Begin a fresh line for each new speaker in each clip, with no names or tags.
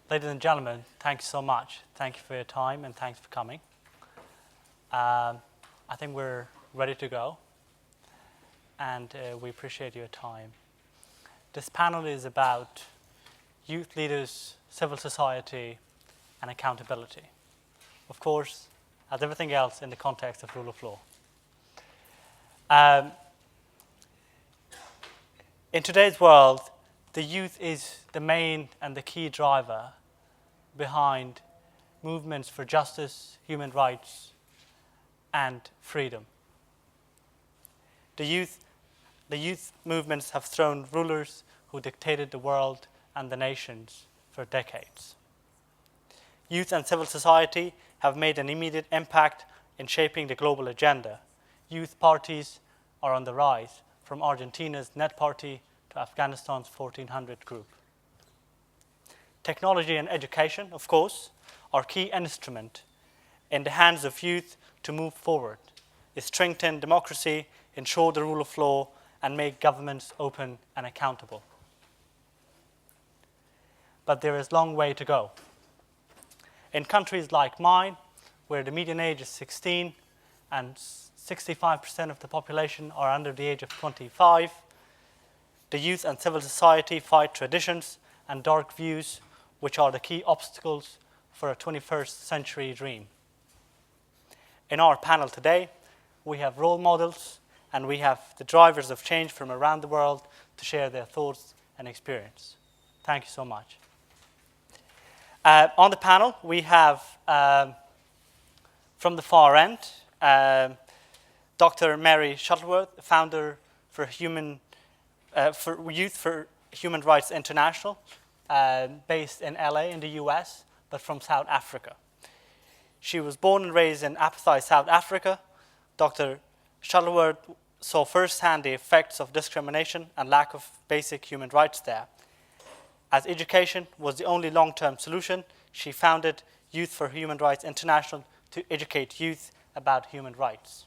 Ladies and gentlemen, thank you so much. Thank you for your time and thanks for coming. I think we're ready to go, and we appreciate your time. This panel is about youth leaders, civil society, and accountability. Of course, as everything else in the context of rule of law. In today's world, the youth is the main and the key driver behind movements for justice, human rights, and freedom. The youth movements have thrown rulers who dictated the world and the nations for decades. Youth and civil society have made an immediate impact in shaping the global agenda. Youth parties are on the rise, from Argentina's Net Party to Afghanistan's 1400 group. Technology and education, of course, are key instrument in the hands of youth to move forward, strengthen democracy, ensure the rule of law, and make governments open and accountable. But there is a long way to go. In countries like mine, where the median age is 16 and 65% of the population are under the age of 25, the youth and civil society fight traditions and dark views, which are the key obstacles for a 21st century dream. In our panel today, we have role models and we have the drivers of change from around the world to share their thoughts and experience. Thank you so much. On the panel, we have, from the far end, Dr. Mary Shuttleworth, founder for Youth for Human Rights International, based in LA in the US, but from South Africa. She was born and raised in apartheid South Africa. Dr. Shuttleworth saw firsthand the effects of discrimination and lack of basic human rights there. As education was the only long-term solution, she founded Youth for Human Rights International to educate youth about human rights.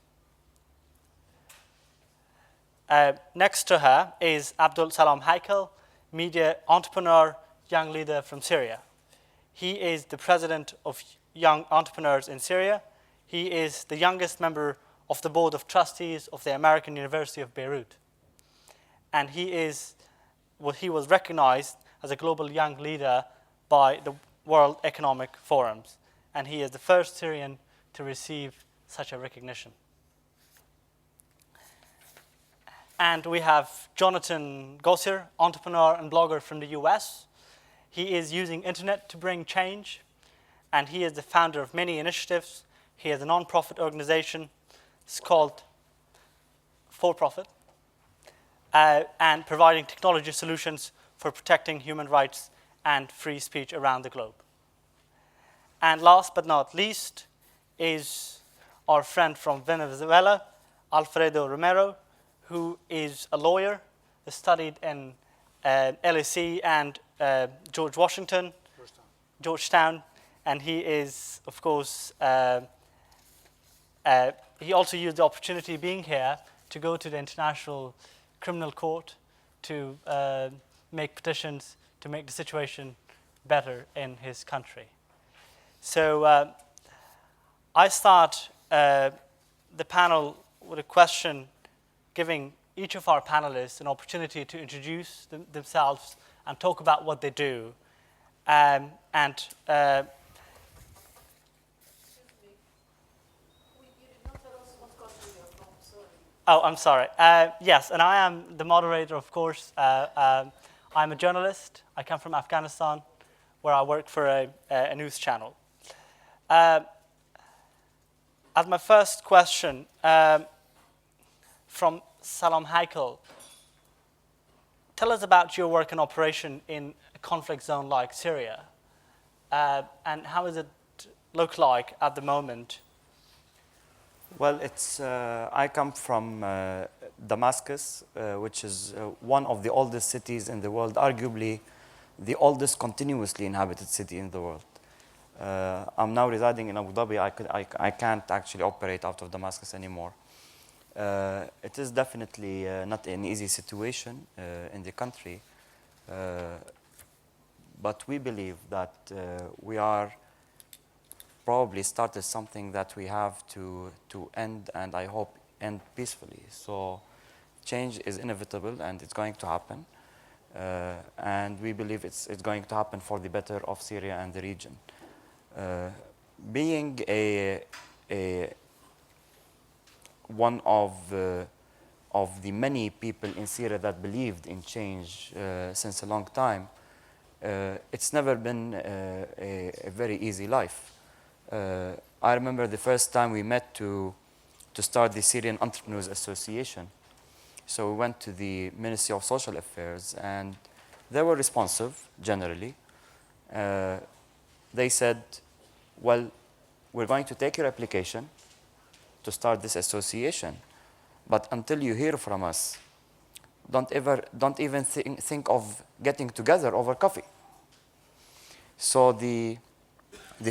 Next to her is Abdulsalam Haykal, media entrepreneur, young leader from Syria. He is the president of Young Entrepreneurs in Syria. He is the youngest member of the board of trustees of the American University of Beirut. And he was recognized as a global young leader by the World Economic Forums. And he is the first Syrian to receive such a recognition. And we have Jonathan Gosier, entrepreneur and blogger from the US. He is using internet to bring change, and he is the founder of many initiatives. He has a non-profit organization. It's called For Profit, and providing technology solutions for protecting human rights and free speech around the globe. And last but not least is our friend from Venezuela, Alfredo Romero, who is a lawyer, studied in LSE and Georgetown, and he is, of course, he also used the opportunity being here to go to the International Criminal Court to make petitions to make the situation better in his country. So I start the panel with a question, giving each of our panelists an opportunity to introduce themselves and talk about what they do.
Excuse me. You did not tell us what country you're from, sorry.
Oh, I'm sorry. Yes, and I am the moderator, of course. I'm a journalist. I come from Afghanistan, where I work for a news channel. As my first question, from Salam Haykal, tell us about your work and operation in a conflict zone like Syria, and how does it look like at the moment?
Well, I come from Damascus, which is one of the oldest cities in the world, arguably the oldest continuously inhabited city in the world. I'm now residing in Abu Dhabi. I can't actually operate out of Damascus anymore. It is definitely not an easy situation in the country. but we believe that we are probably started something that we have to end, and I hope end peacefully. So change is inevitable, and it's going to happen. And we believe it's going to happen for the better of Syria and the region. Being one of the many people in Syria that believed in change since a long time, it's never been a very easy life. I remember the first time we met to start the Syrian Entrepreneurs Association. So we went to the Ministry of Social Affairs, and they were responsive, generally. They said, well, we're going to take your application to start this association, but until you hear from us, don't even think of getting together over coffee. So the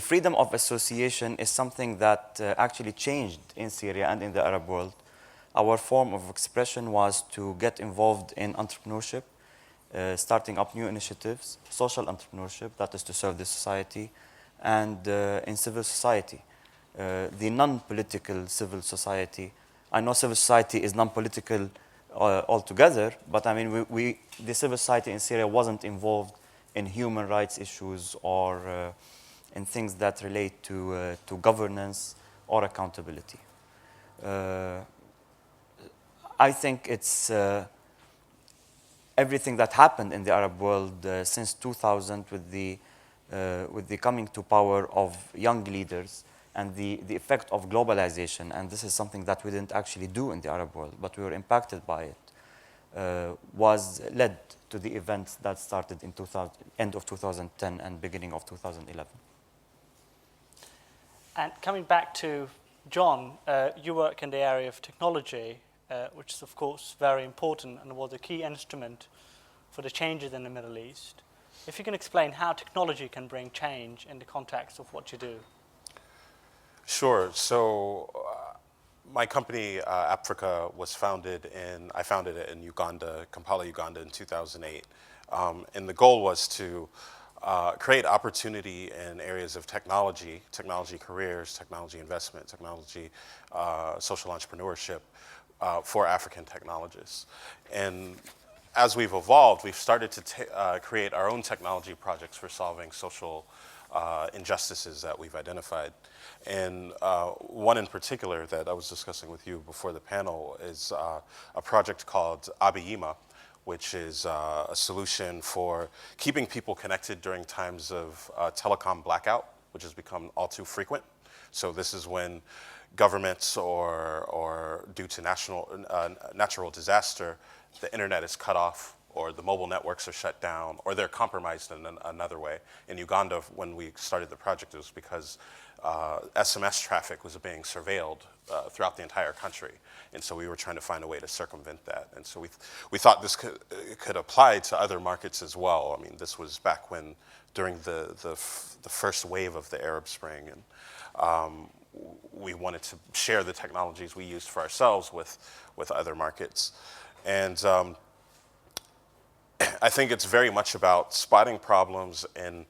freedom of association is something that actually changed in Syria and in the Arab world. Our form of expression was to get involved in entrepreneurship, starting up new initiatives, social entrepreneurship, that is to serve the society, and in civil society. The non-political civil society. I know civil society is non-political altogether, but I mean, the civil society in Syria wasn't involved in human rights issues or in things that relate to governance or accountability. I think it's everything that happened in the Arab world since 2000 with the coming to power of young leaders and the effect of globalization, and this is something that we didn't actually do in the Arab world, but we were impacted by it, was led to the events that started in end of 2010 and beginning of 2011.
And coming back to John, you work in the area of technology, which is of course very important and was a key instrument for the changes in the Middle East. If you can explain how technology can bring change in the context of what you do.
Sure. So my company, Africa, I founded it in Uganda, Kampala, Uganda in 2008. And the goal was to create opportunity in areas of technology careers, technology investment, technology, social entrepreneurship for African technologists. And as we've evolved, we've started to create our own technology projects for solving social injustices that we've identified. And one in particular that I was discussing with you before the panel is a project called Abiyima, which is a solution for keeping people connected during times of telecom blackout, which has become all too frequent. So this is when governments or due to natural disaster, the internet is cut off, or the mobile networks are shut down, or they're compromised in another way. In Uganda, when we started the project, it was because SMS traffic was being surveilled throughout the entire country. And so we were trying to find a way to circumvent that. And so we thought this could apply to other markets as well. I mean, this was back when, during the first wave of the Arab Spring. And we wanted to share the technologies we used for ourselves with other markets. And I think it's very much about spotting problems and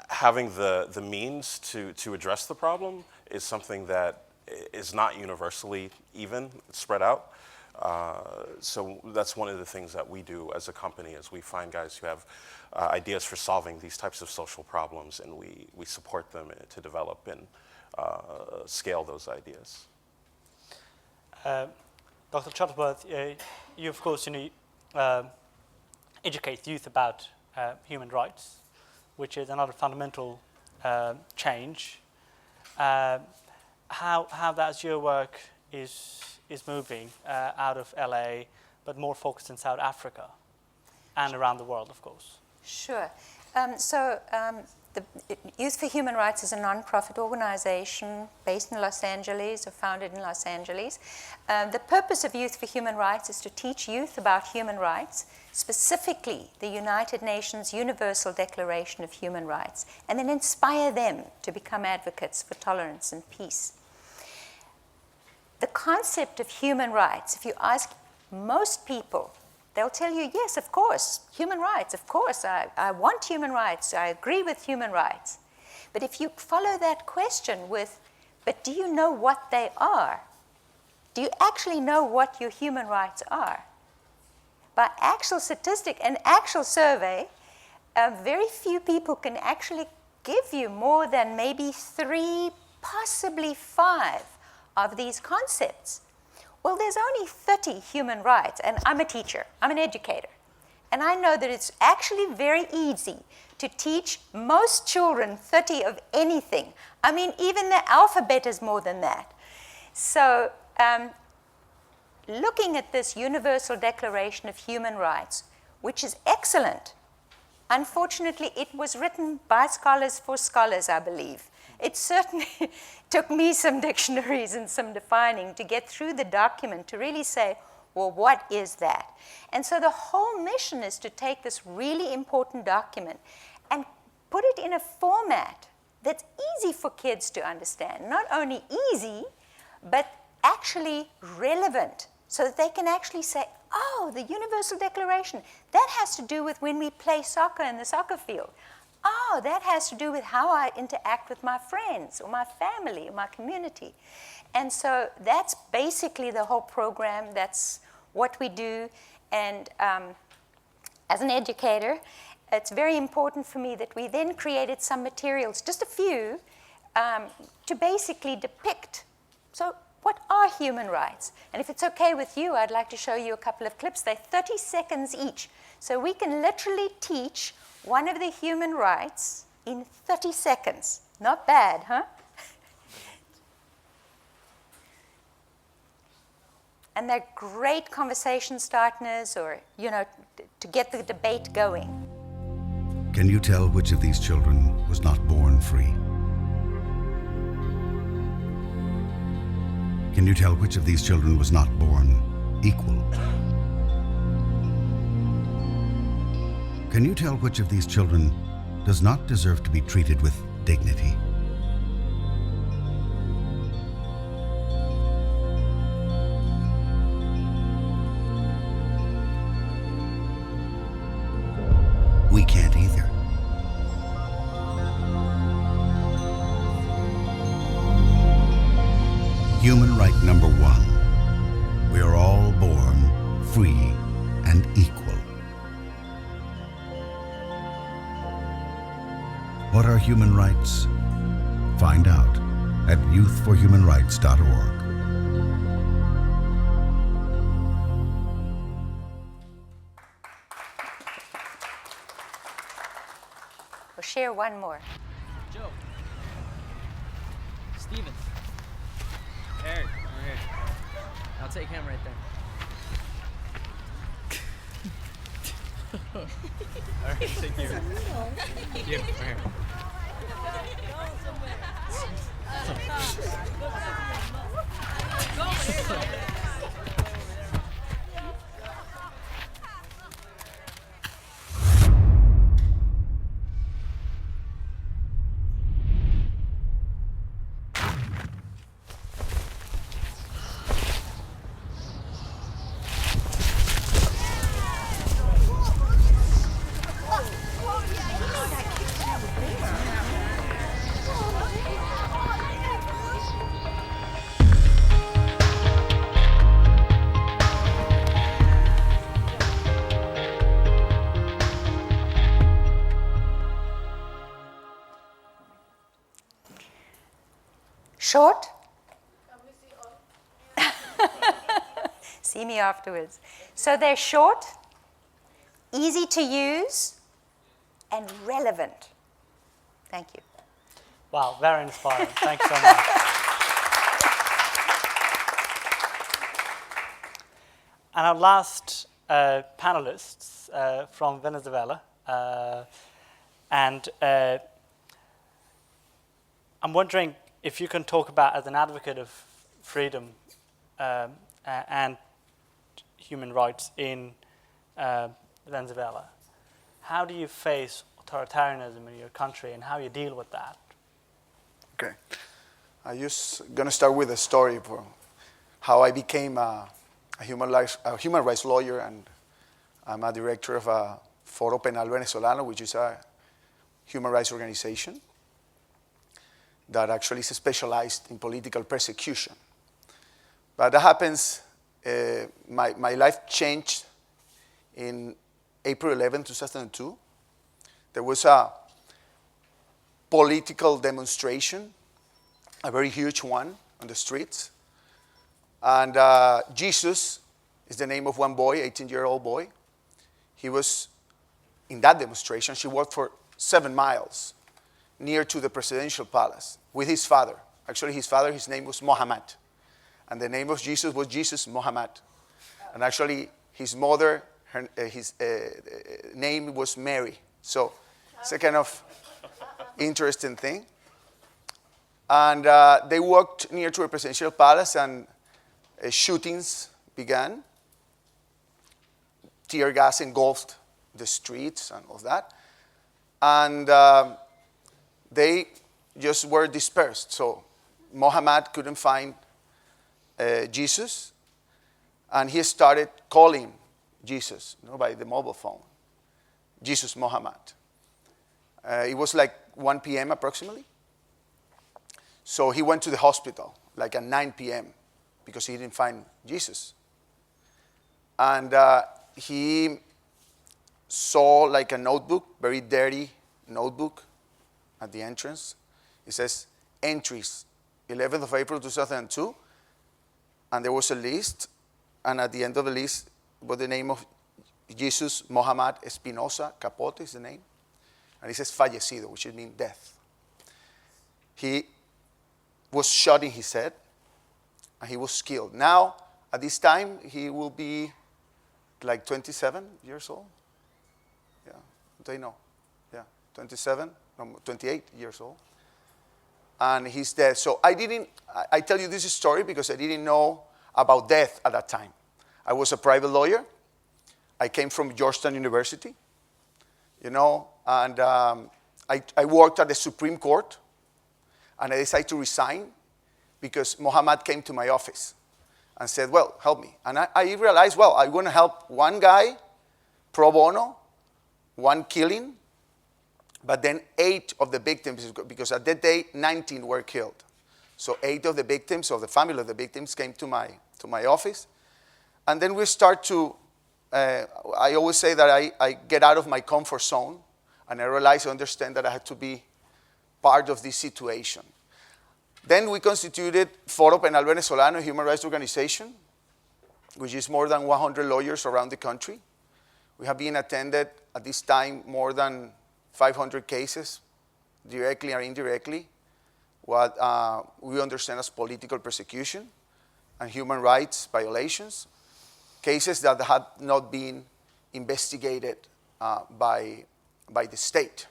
having the means to address the problem is something that is not universally even spread out. So that's one of the things that we do as a company, is we find guys who have ideas for solving these types of social problems, and we support them to develop and scale those ideas.
Dr. Shuttleworth, you of course educate youth about human rights, which is another fundamental change. How that's your work is moving out of LA, but more focused in South Africa and around the world, of course.
Sure. The Youth for Human Rights is a non-profit organization based in Los Angeles, or founded in Los Angeles. The purpose of Youth for Human Rights is to teach youth about human rights, specifically the United Nations Universal Declaration of Human Rights, and then inspire them to become advocates for tolerance and peace. The concept of human rights, if you ask most people They'll tell you, yes, of course, human rights, of course, I want human rights, I agree with human rights. But if you follow that question with, but do you know what they are? Do you actually know what your human rights are? By actual statistic and actual survey, very few people can actually give you more than maybe 3, possibly 5 of these concepts. Well, there's only 30 human rights, and I'm a teacher, I'm an educator. And I know that it's actually very easy to teach most children 30 of anything. I mean, even the alphabet is more than that. So looking at this Universal Declaration of Human Rights, which is excellent, unfortunately, it was written by scholars for scholars, I believe. It certainly took me some dictionaries and some defining to get through the document to really say, well, what is that? And so the whole mission is to take this really important document and put it in a format that's easy for kids to understand. Not only easy, but actually relevant, so that they can actually say, oh, the Universal Declaration, that has to do with when we play soccer in the soccer field. Oh, that has to do with how I interact with my friends or my family or my community. And so that's basically the whole program. That's what we do. And as an educator, it's very important for me that we then created some materials, just a few, to basically depict, so what are human rights? And if it's okay with you, I'd like to show you a couple of clips. They're 30 seconds each. So we can literally teach one of the human rights in 30 seconds. Not bad, huh? And they're great conversation starters, or, you know, to get the debate going.
Can you tell which of these children was not born free? Can you tell which of these children was not born equal? Can you tell which of these children does not deserve to be treated with dignity? We can't either. Human right number 1. We are all born free and equal. What are human rights? Find out at youthforhumanrights.org.
We'll share one more.
Joe. Stevens. Eric, over here. I'll take him right there. All right, thank you. Thank you. Over here.
Short?
Can we see all?
See me afterwards. So they're short, easy to use, and relevant. Thank you.
Wow, very inspiring. Thanks so much. And our last panelists from Venezuela. And I'm wondering if you can talk about, as an advocate of freedom and human rights in Venezuela, how do you face authoritarianism in your country and how you deal with that?
Okay. I'm just going to start with a story for how I became a human rights lawyer and I'm a director of a Foro Penal Venezolano, which is a human rights organization that actually is specialized in political persecution. But that happens, my life changed in April 11, 2002. There was a political demonstration, a very huge one on the streets. And Jesus is the name of one boy, 18-year-old boy. He was in that demonstration. She walked for 7 miles near to the presidential palace with his father. Actually, his name was Mohammed. And the name of Jesus was Jesus Mohammed. And actually, his mother, his name was Mary. So it's a kind of interesting thing. And they walked near to a presidential palace, and shootings began. Tear gas engulfed the streets and all that. And they just were dispersed. So Muhammad couldn't find Jesus, and he started calling Jesus, by the mobile phone. Jesus Muhammad. It was like 1 p.m. approximately. So he went to the hospital, like at 9 p.m., because he didn't find Jesus. And he saw like a notebook, very dirty notebook at the entrance. It says, entries, 11th of April 2002. And there was a list, and at the end of the list was the name of Jesus Mohammed Espinosa Capote is the name. And it says fallecido, which means death. He was shot in his head, and he was killed. Now, at this time, he will be like 27 years old. Yeah, they know. Yeah, 27, no, 28 years old. And he's dead. So I tell you this story because I didn't know about death at that time. I was a private lawyer. I came from Georgetown University, and I worked at the Supreme Court, and I decided to resign because Mohammed came to my office and said, well, help me. And I realized, well, I'm going to help one guy pro bono, one killing, but then 8 of the victims, because at that day, 19 were killed. So 8 of the victims, or the family of the victims, came to my office. And then we start to, I always say that I get out of my comfort zone, and I understand that I had to be part of this situation. Then we constituted Foro Penal Venezolano, a human rights organization, which is more than 100 lawyers around the country. We have been attended at this time more than 500 cases, directly or indirectly, what we understand as political persecution and human rights violations, cases that had not been investigated by the state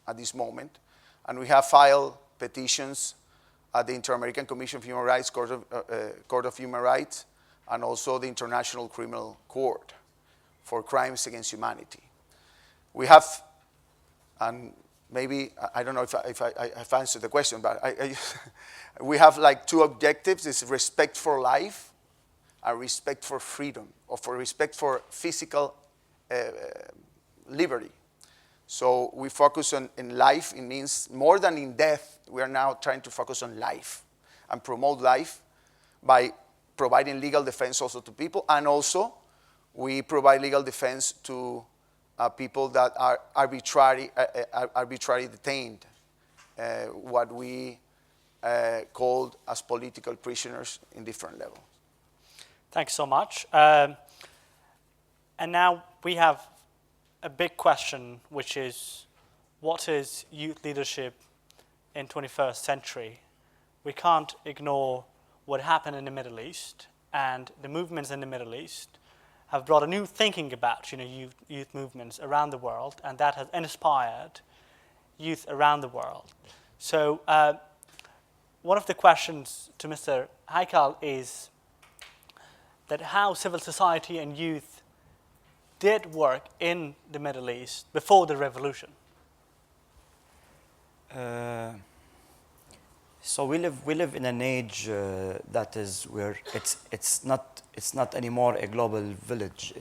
at this moment. And we have filed petitions at the Inter-American Commission of Human Rights, Court of Human Rights, and also the International Criminal Court for crimes against humanity. We have, and maybe, I don't know if I've answered the question, but we have like 2 objectives. It's respect for life and respect for freedom, or for respect for physical liberty. So we focus on in life. It means more than in death, we are now trying to focus on life and promote life by providing legal defense also to people. And also, we provide legal defense to people that are arbitrarily detained, what we called as political prisoners in different levels.
Thanks so much. And now we have a big question, which is, what is youth leadership in 21st century? We can't ignore what happened in the Middle East, and the movements in the Middle East have brought a new thinking about youth movements around the world, and that has inspired youth around the world. So one of the questions to Mr. Haykal is that how civil society and youth did work in the Middle East before the revolution.
So we live in an age that is where it's not anymore a global village.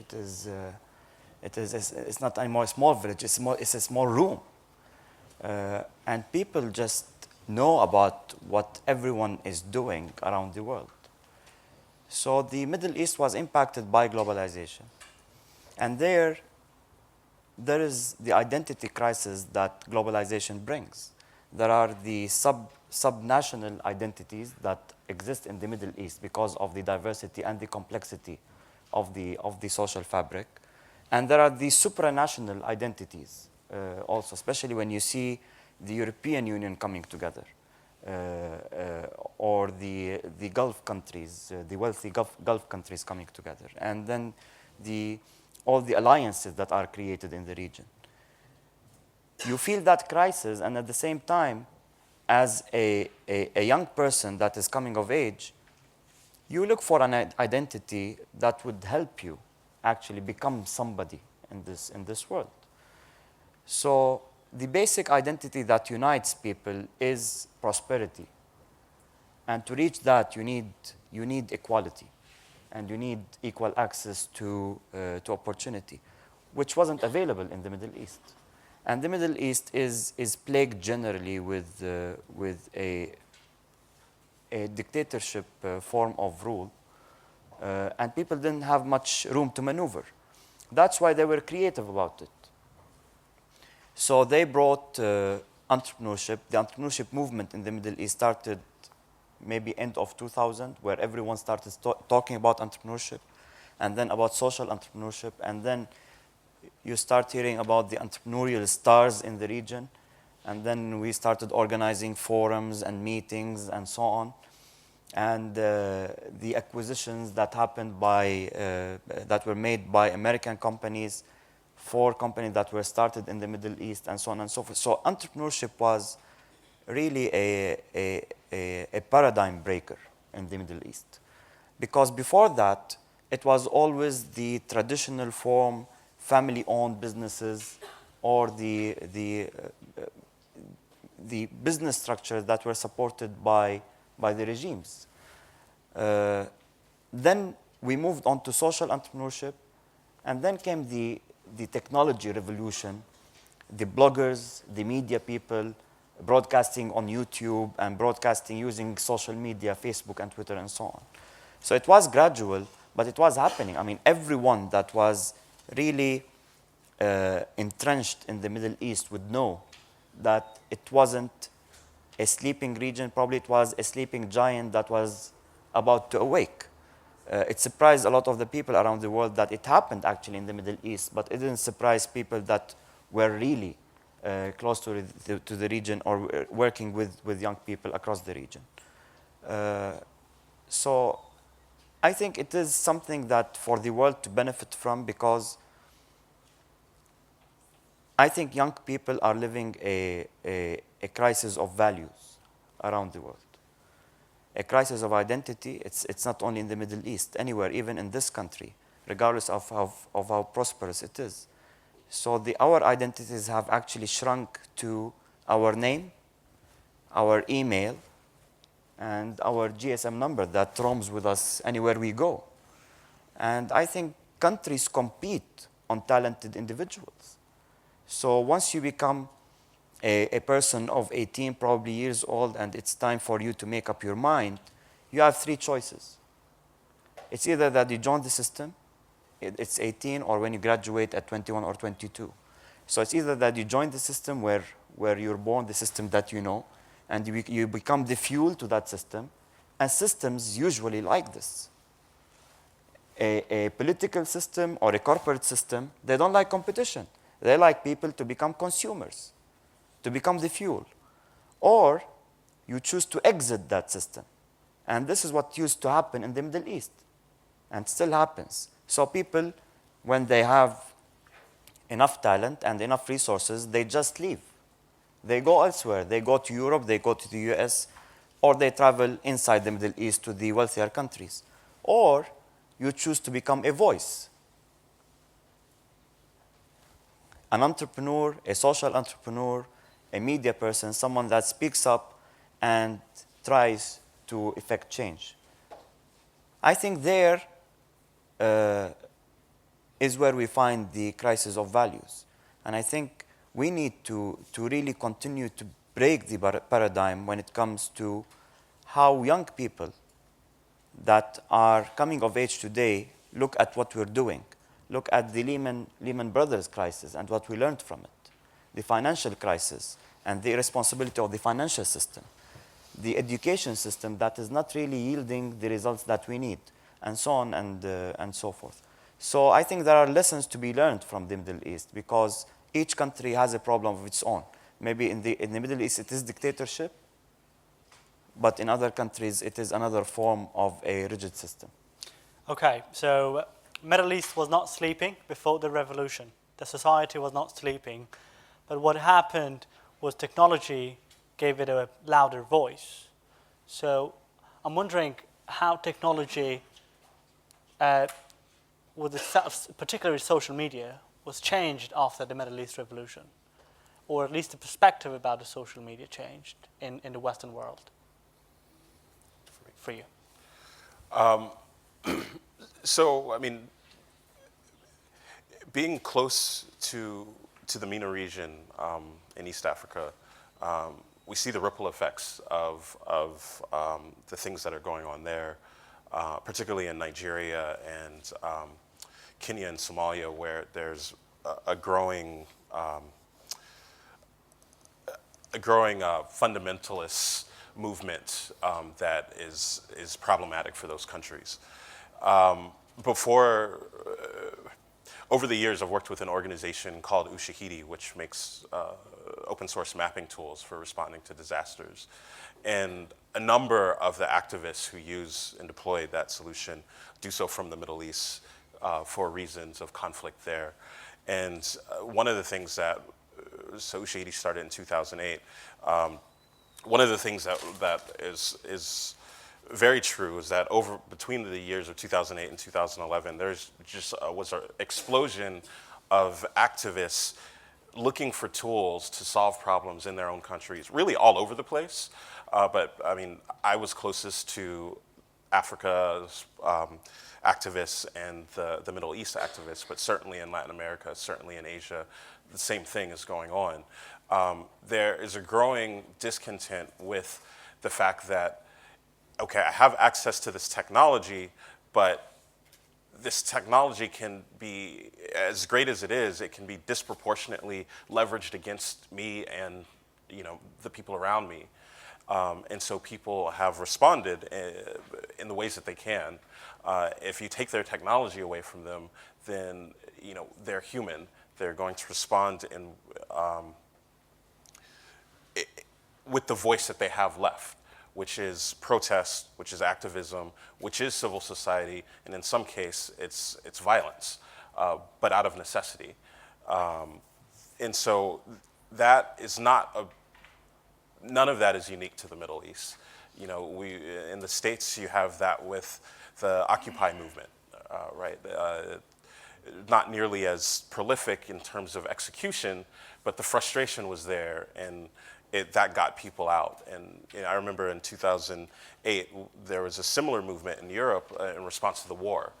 It's not anymore a small village. It's a small room, and people just know about what everyone is doing around the world. So the Middle East was impacted by globalization, and there is the identity crisis that globalization brings. There are the subnational identities that exist in the Middle East because of the diversity and the complexity of the social fabric. And there are the supranational identities also, especially when you see the European Union coming together, or the Gulf countries, the wealthy Gulf countries coming together, and then all the alliances that are created in the region. You feel that crisis, and at the same time, as a young person that is coming of age, you look for an identity that would help you actually become somebody in this world. So the basic identity that unites people is prosperity. And to reach that, you need equality, and you need equal access to opportunity, which wasn't available in the Middle East. And the Middle East is plagued generally with a dictatorship form of rule, and people didn't have much room to maneuver. That's why they were creative about it. So they brought entrepreneurship. The entrepreneurship movement in the Middle East started maybe end of 2000, where everyone started talking about entrepreneurship, and then about social entrepreneurship, and then you start hearing about the entrepreneurial stars in the region, and then we started organizing forums and meetings and so on. And the acquisitions that happened that were made by American companies, 4 companies that were started in the Middle East, and so on and so forth. So entrepreneurship was really a paradigm breaker in the Middle East. Because before that, it was always the traditional form, family-owned businesses, or the business structures that were supported by the regimes. Then we moved on to social entrepreneurship, and then came the technology revolution, the bloggers, the media people, broadcasting on YouTube and broadcasting using social media, Facebook and Twitter and so on. So it was gradual, but it was happening. I mean, everyone that was really entrenched in the Middle East would know that it wasn't a sleeping region. Probably it was a sleeping giant that was about to awake. It surprised a lot of the people around the world that it happened actually in the Middle East, but it didn't surprise people that were really close to the region, or working with young people across the region. So I think it is something that for the world to benefit from, because I think young people are living a crisis of values around the world. A crisis of identity. It's not only in the Middle East, anywhere, even in this country, regardless of how prosperous it is. So our identities have actually shrunk to our name, our email, and our GSM number that roams with us anywhere we go. And I think countries compete on talented individuals. So once you become a person of 18, probably years old, and it's time for you to make up your mind, you have 3 choices. It's either that you join the system, it's 18, or when you graduate at 21 or 22. So it's either that you join the system where you're born, the system that you know, and you become the fuel to that system, and systems usually like this. A political system or a corporate system, they don't like competition. They like people to become consumers, to become the fuel. Or you choose to exit that system. And this is what used to happen in the Middle East, and still happens. So people, when they have enough talent and enough resources, they just leave. They go elsewhere. They go to Europe, they go to the US, or they travel inside the Middle East to the wealthier countries. Or you choose to become a voice. An entrepreneur, a social entrepreneur, a media person, someone that speaks up and tries to effect change. I think there, is where we find the crisis of values. And I think we need to really continue to break the paradigm when it comes to how young people that are coming of age today look at what we're doing. Look at the Lehman Brothers crisis and what we learned from it, the financial crisis and the irresponsibility of the financial system, the education system that is not really yielding the results that we need, and so on and so forth. So I think there are lessons to be learned from the Middle East because each country has a problem of its own. Maybe in the Middle East it is dictatorship, but in other countries it is another form of a rigid system.
Okay, so Middle East was not sleeping before the revolution. The society was not sleeping, but what happened was technology gave it a louder voice. So I'm wondering how technology, particularly social media, was changed after the Middle East revolution, or at least the perspective about the social media changed in the Western world for you.
So, I mean, being close to the MENA region in East Africa, we see the ripple effects of the things that are going on there, particularly in Nigeria and Kenya and Somalia, where there's a growing fundamentalist movement that is problematic for those countries. Over the years, I've worked with an organization called Ushahidi, which makes open source mapping tools for responding to disasters. And a number of the activists who use and deploy that solution do so from the Middle East for reasons of conflict there. And one of the things that, so Ushahidi started in 2008, one of the things that is very true is that between the years of 2008 and 2011, there's just was an explosion of activists looking for tools to solve problems in their own countries, really all over the place. But I mean, I was closest to Africa's activists and the Middle East activists, but certainly in Latin America, certainly in Asia, the same thing is going on. There is a growing discontent with the fact that, okay, I have access to this technology, but this technology can be, as great as it can be disproportionately leveraged against me and the people around me. And so people have responded in the ways that they can. If you take their technology away from them, then they're human. They're going to respond with the voice that they have left, which is protest, which is activism, which is civil society, and in some case, it's violence, but out of necessity. And so that is none of that is unique to the Middle East. In the States, you have that with the Occupy movement, right? Not nearly as prolific in terms of execution, but the frustration was there, and that got people out. And I remember in 2008, there was a similar movement in Europe in response to the war.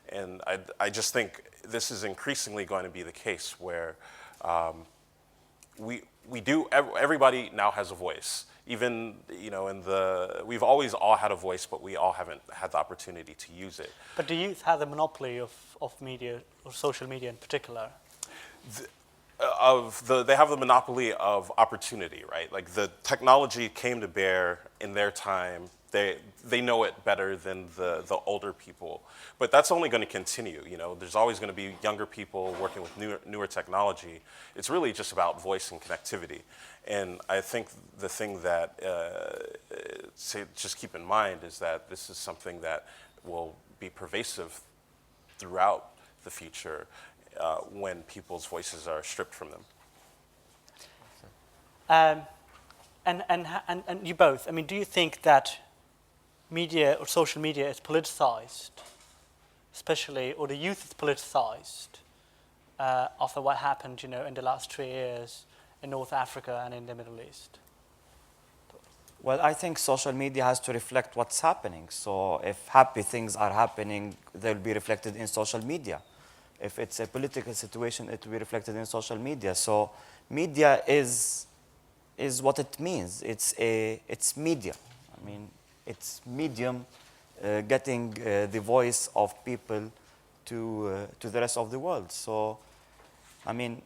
And I just think this is increasingly going to be the case where everybody now has a voice. Even, we've always all had a voice, but we all haven't had the opportunity to use it.
But do youth have the monopoly of media, or social media in particular?
They have the monopoly of opportunity, right? Like the technology came to bear in their time. They know it better than the older people, but that's only going to continue. There's always going to be younger people working with newer technology. It's really just about voice and connectivity. And I think the thing that just keep in mind is that this is something that will be pervasive throughout the future when people's voices are stripped from them.
And you both, I mean, do you think that media or social media is politicized, especially, or the youth is politicized after what happened, in the last 3 years in North Africa and in the Middle East?
Well, I think social media has to reflect what's happening. So if happy things are happening, they'll be reflected in social media. If it's a political situation, it will be reflected in social media. So media is what it means. It's media. I mean, it's medium getting the voice of people to the rest of the world. So, I mean,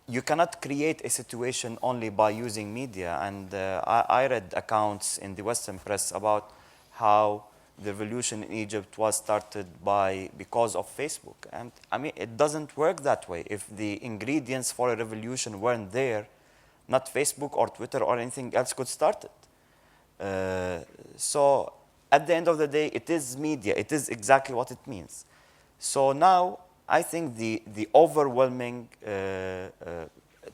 you cannot create a situation only by using media. And I read accounts in the Western press about how the revolution in Egypt was started because of Facebook. And I mean, it doesn't work that way. If the ingredients for a revolution weren't there, not Facebook or Twitter or anything else could start it. So at the end of the day, it is media. It is exactly what it means. So now, I think the overwhelming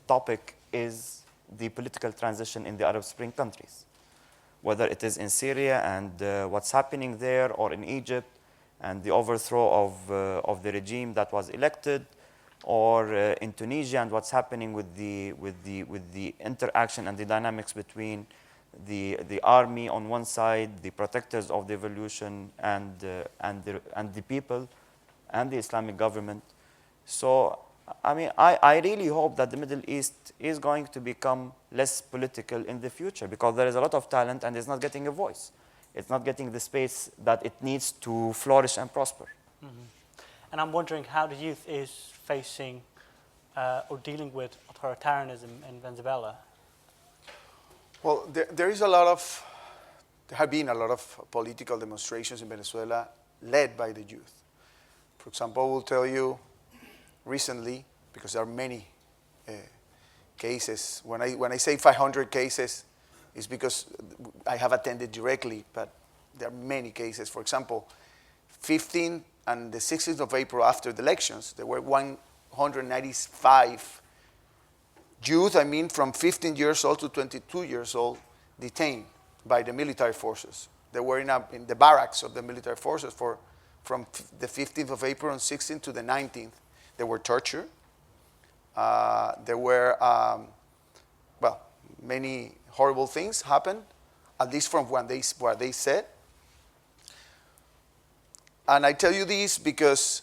topic is the political transition in the Arab Spring countries, whether it is in Syria and what's happening there, or in Egypt and the overthrow of the regime that was elected, or in Tunisia and what's happening with the interaction and the dynamics between the army on one side, the protectors of the revolution, and the people, and the Islamic government. So, I mean, I really hope that the Middle East is going to become less political in the future, because there is a lot of talent and it's not getting a voice. It's not getting the space that it needs to flourish and prosper.
Mm-hmm. And I'm wondering how the youth is facing or dealing with authoritarianism in Venezuela.
Well, there have been a lot of political demonstrations in Venezuela led by the youth. For example, I will tell you recently, because there are many cases. When I say 500 cases, it's because I have attended directly, but there are many cases. For example, 15th and the 16th of April after the elections, there were 195 youth, I mean from 15 years old to 22 years old, detained by the military forces. They were in the barracks of the military forces from the 15th of April and 16th to the 19th. There were torture. There were, many horrible things happened, at least from what they said. And I tell you this because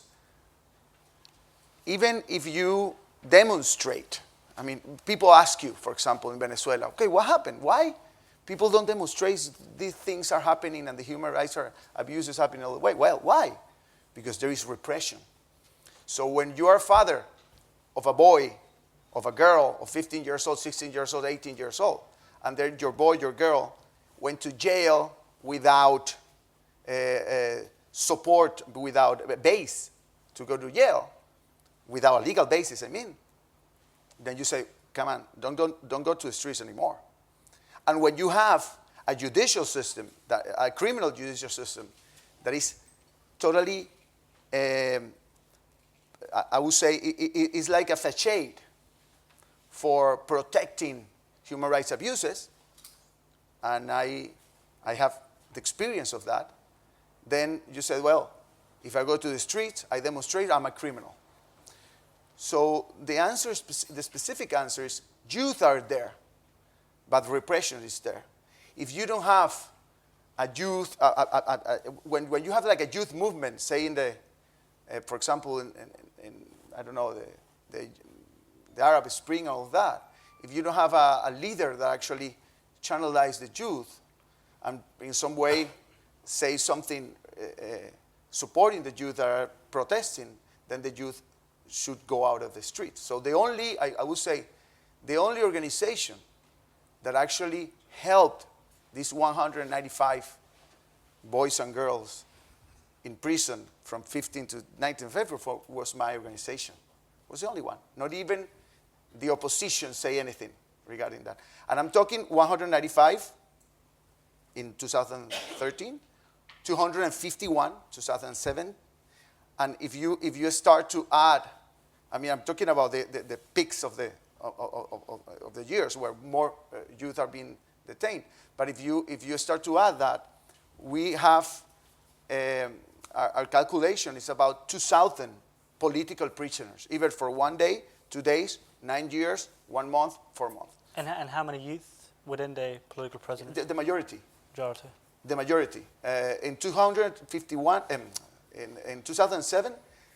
even if you demonstrate, I mean, people ask you, for example, in Venezuela, okay, what happened? Why people don't demonstrate these things are happening and the human rights abuses happening all the way? Well, why? Because there is repression. So when you are a father of a boy, of a girl of 15 years old, 16 years old, 18 years old, and then your boy, your girl went to jail without support, without a base to go to jail, without a legal basis, I mean, then you say, come on, don't go to the streets anymore. And when you have a judicial system, a criminal judicial system that is totally, I would say, it's like a facade for protecting human rights abuses, and I have the experience of that, then you say, well, if I go to the streets, I demonstrate, I'm a criminal. So the answer, the specific answer is, youth are there, but repression is there. If you don't have a youth, when you have like a youth movement, say in the, for example, in I don't know, the Arab Spring, all of that, if you don't have a leader that actually channelizes the youth and in some way say something supporting the youth that are protesting, then the youth should go out of the streets. So the only, I would say, the only organization that actually helped these 195 boys and girls in prison from 15 to 19 February was my organization. It was the only one. Not even the opposition say anything regarding that. And I'm talking 195 in 2013, 251 2007, and if you start to add, I mean, I'm talking about the peaks of the years where more youth are being detained. But if you start to add that, we have our calculation is about 2,000 political prisoners, either for 1 day, 2 days, 9 years, 1 month, 4 months.
And how many youth within the political prison?
The majority.
Majority.
The majority. In 251, in 2007,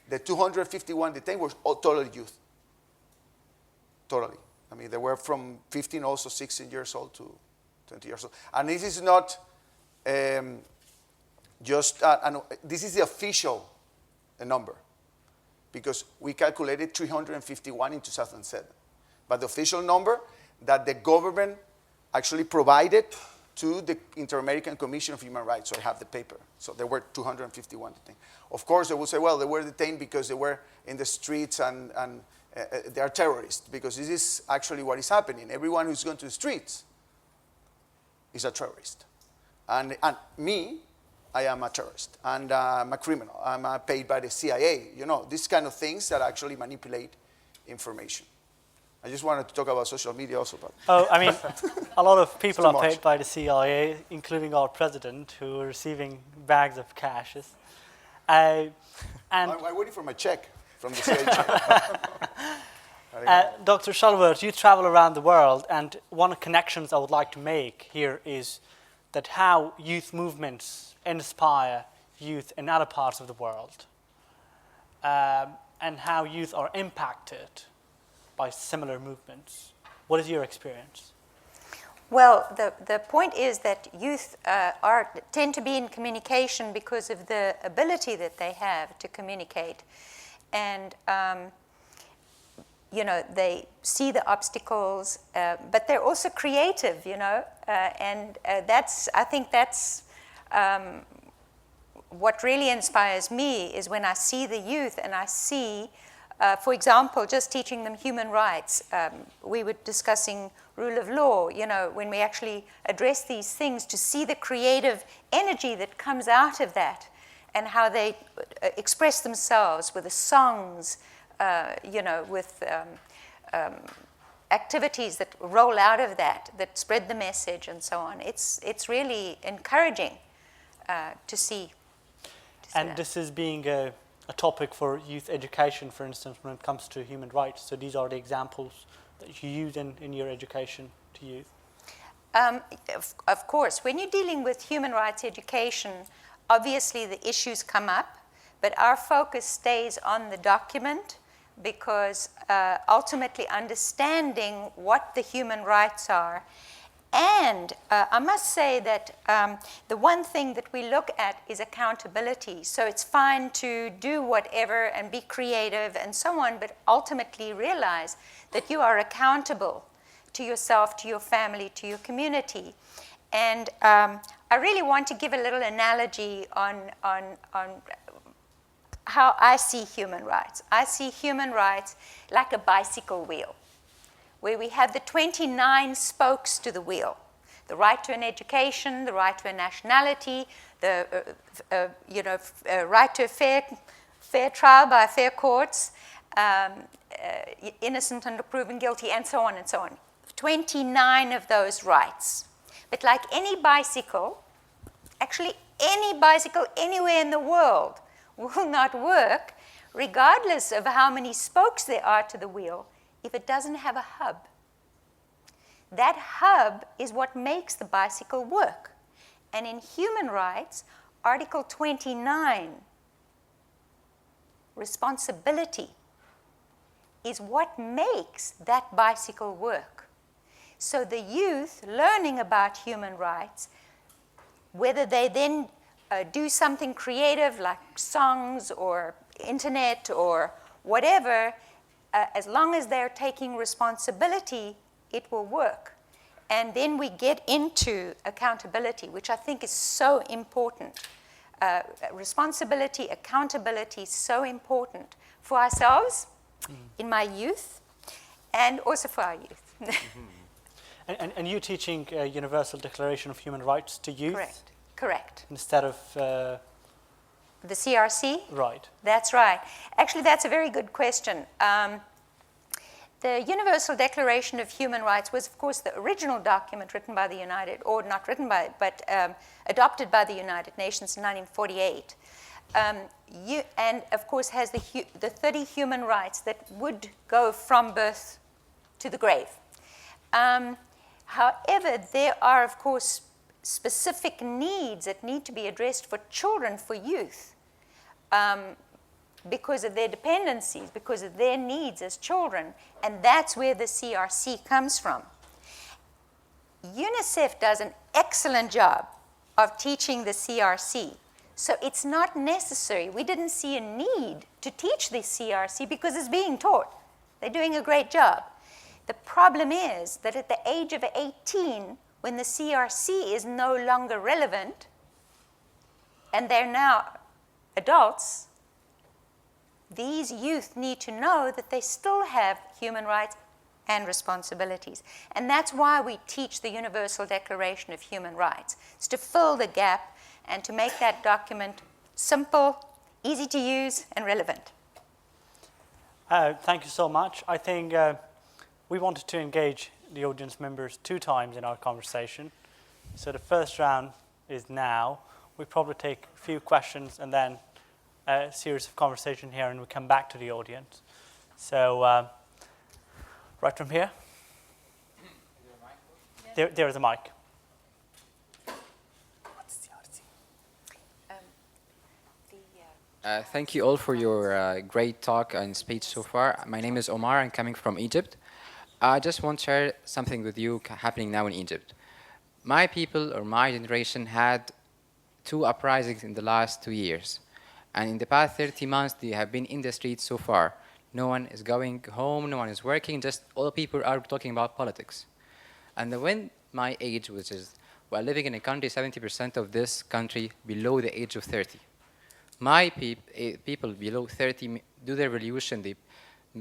the 251 detained were all totally youth. Totally. I mean, they were from 15, also 16 years old to 20 years old. And this is not this is the official number, because we calculated 351 in 2007. But the official number that the government actually provided to the Inter-American Commission of Human Rights, so I have the paper. So there were 251 detained. Of course, they will say, well, they were detained because they were in the streets and they are terrorists, because this is actually what is happening. Everyone who's going to the streets is a terrorist. And me, I am a terrorist, and I'm a criminal. I'm paid by the CIA. You know, these kind of things that actually manipulate information. I just wanted to talk about social media also. But
Oh, I mean, a lot of people are
much.
paid by the CIA, including our president, who are receiving bags of cash. And
I'm waiting for my check from the CIA.
Dr. Shuttleworth, you travel around the world, and one of the connections I would like to make here is that how youth movements inspire youth in other parts of the world, and how youth are impacted by similar movements. What is your experience?
Well, the point is that youth tend to be in communication because of the ability that they have to communicate. And, you know, they see the obstacles, but they're also creative, you know, and I think that's what really inspires me is when I see the youth and I see, for example, just teaching them human rights. We were discussing rule of law, you know, when we actually address these things, to see the creative energy that comes out of that and how they express themselves with the songs, you know, with activities that roll out of that spread the message and so on. It's really encouraging to see.
And
that.
this is being a topic for youth education, for instance, when it comes to human rights. So these are the examples that you use in your education to youth.
Of course, when you're dealing with human rights education, obviously the issues come up, but our focus stays on the document, because ultimately understanding what the human rights are. And I must say that the one thing that we look at is accountability. So it's fine to do whatever and be creative and so on, but ultimately realize that you are accountable to yourself, to your family, to your community. And I really want to give a little analogy on how I see human rights. I see human rights like a bicycle wheel, where we have the 29 spokes to the wheel: the right to an education, the right to a nationality, the right to a fair trial by fair courts, innocent until proven guilty, and so on and so on. 29 of those rights. But like any bicycle, actually any bicycle anywhere in the world will not work, regardless of how many spokes there are to the wheel, if it doesn't have a hub. That hub is what makes the bicycle work. And in human rights, Article 29, responsibility, is what makes that bicycle work. So the youth learning about human rights, whether they then do something creative like songs or internet or whatever, as long as they're taking responsibility, it will work. And then we get into accountability, which I think is so important. Responsibility, accountability is so important for ourselves, in my youth, and also for our youth.
And you teaching a Universal Declaration of Human Rights to youth?
Correct.
Instead of...
the CRC?
Right.
That's right. Actually, that's a very good question. The Universal Declaration of Human Rights was, of course, the original document written by the adopted by the United Nations in 1948. And, of course, has the 30 human rights that would go from birth to the grave. However, there are, of course, specific needs that need to be addressed for children, for youth. because of their dependencies, because of their needs as children, and that's where the CRC comes from. UNICEF does an excellent job of teaching the CRC, so it's not necessary. We didn't see a need to teach the CRC because it's being taught. They're doing a great job. The problem is that at the age of 18, when the CRC is no longer relevant, and they're now adults, these youth need to know that they still have human rights and responsibilities. And that's why we teach the Universal Declaration of Human Rights. It's to fill the gap and to make that document simple, easy to use, and relevant.
Thank you so much. I think we wanted to engage the audience members 2 times in our conversation. So the first round is now. We probably take a few questions and then a series of conversation here, and we come back to the audience. So right from here. There is a mic.
Thank you all for your great talk and speech so far. My name is Omar. I'm coming from Egypt. I just want to share something with you happening now in Egypt. My people, or my generation, had 2 uprisings in the last 2 years. And in the past 30 months, they have been in the streets so far. No one is going home, no one is working, just all people are talking about politics. And when my age, which is, we're living in a country, 70% of this country below the age of 30. My people below 30 do their revolution.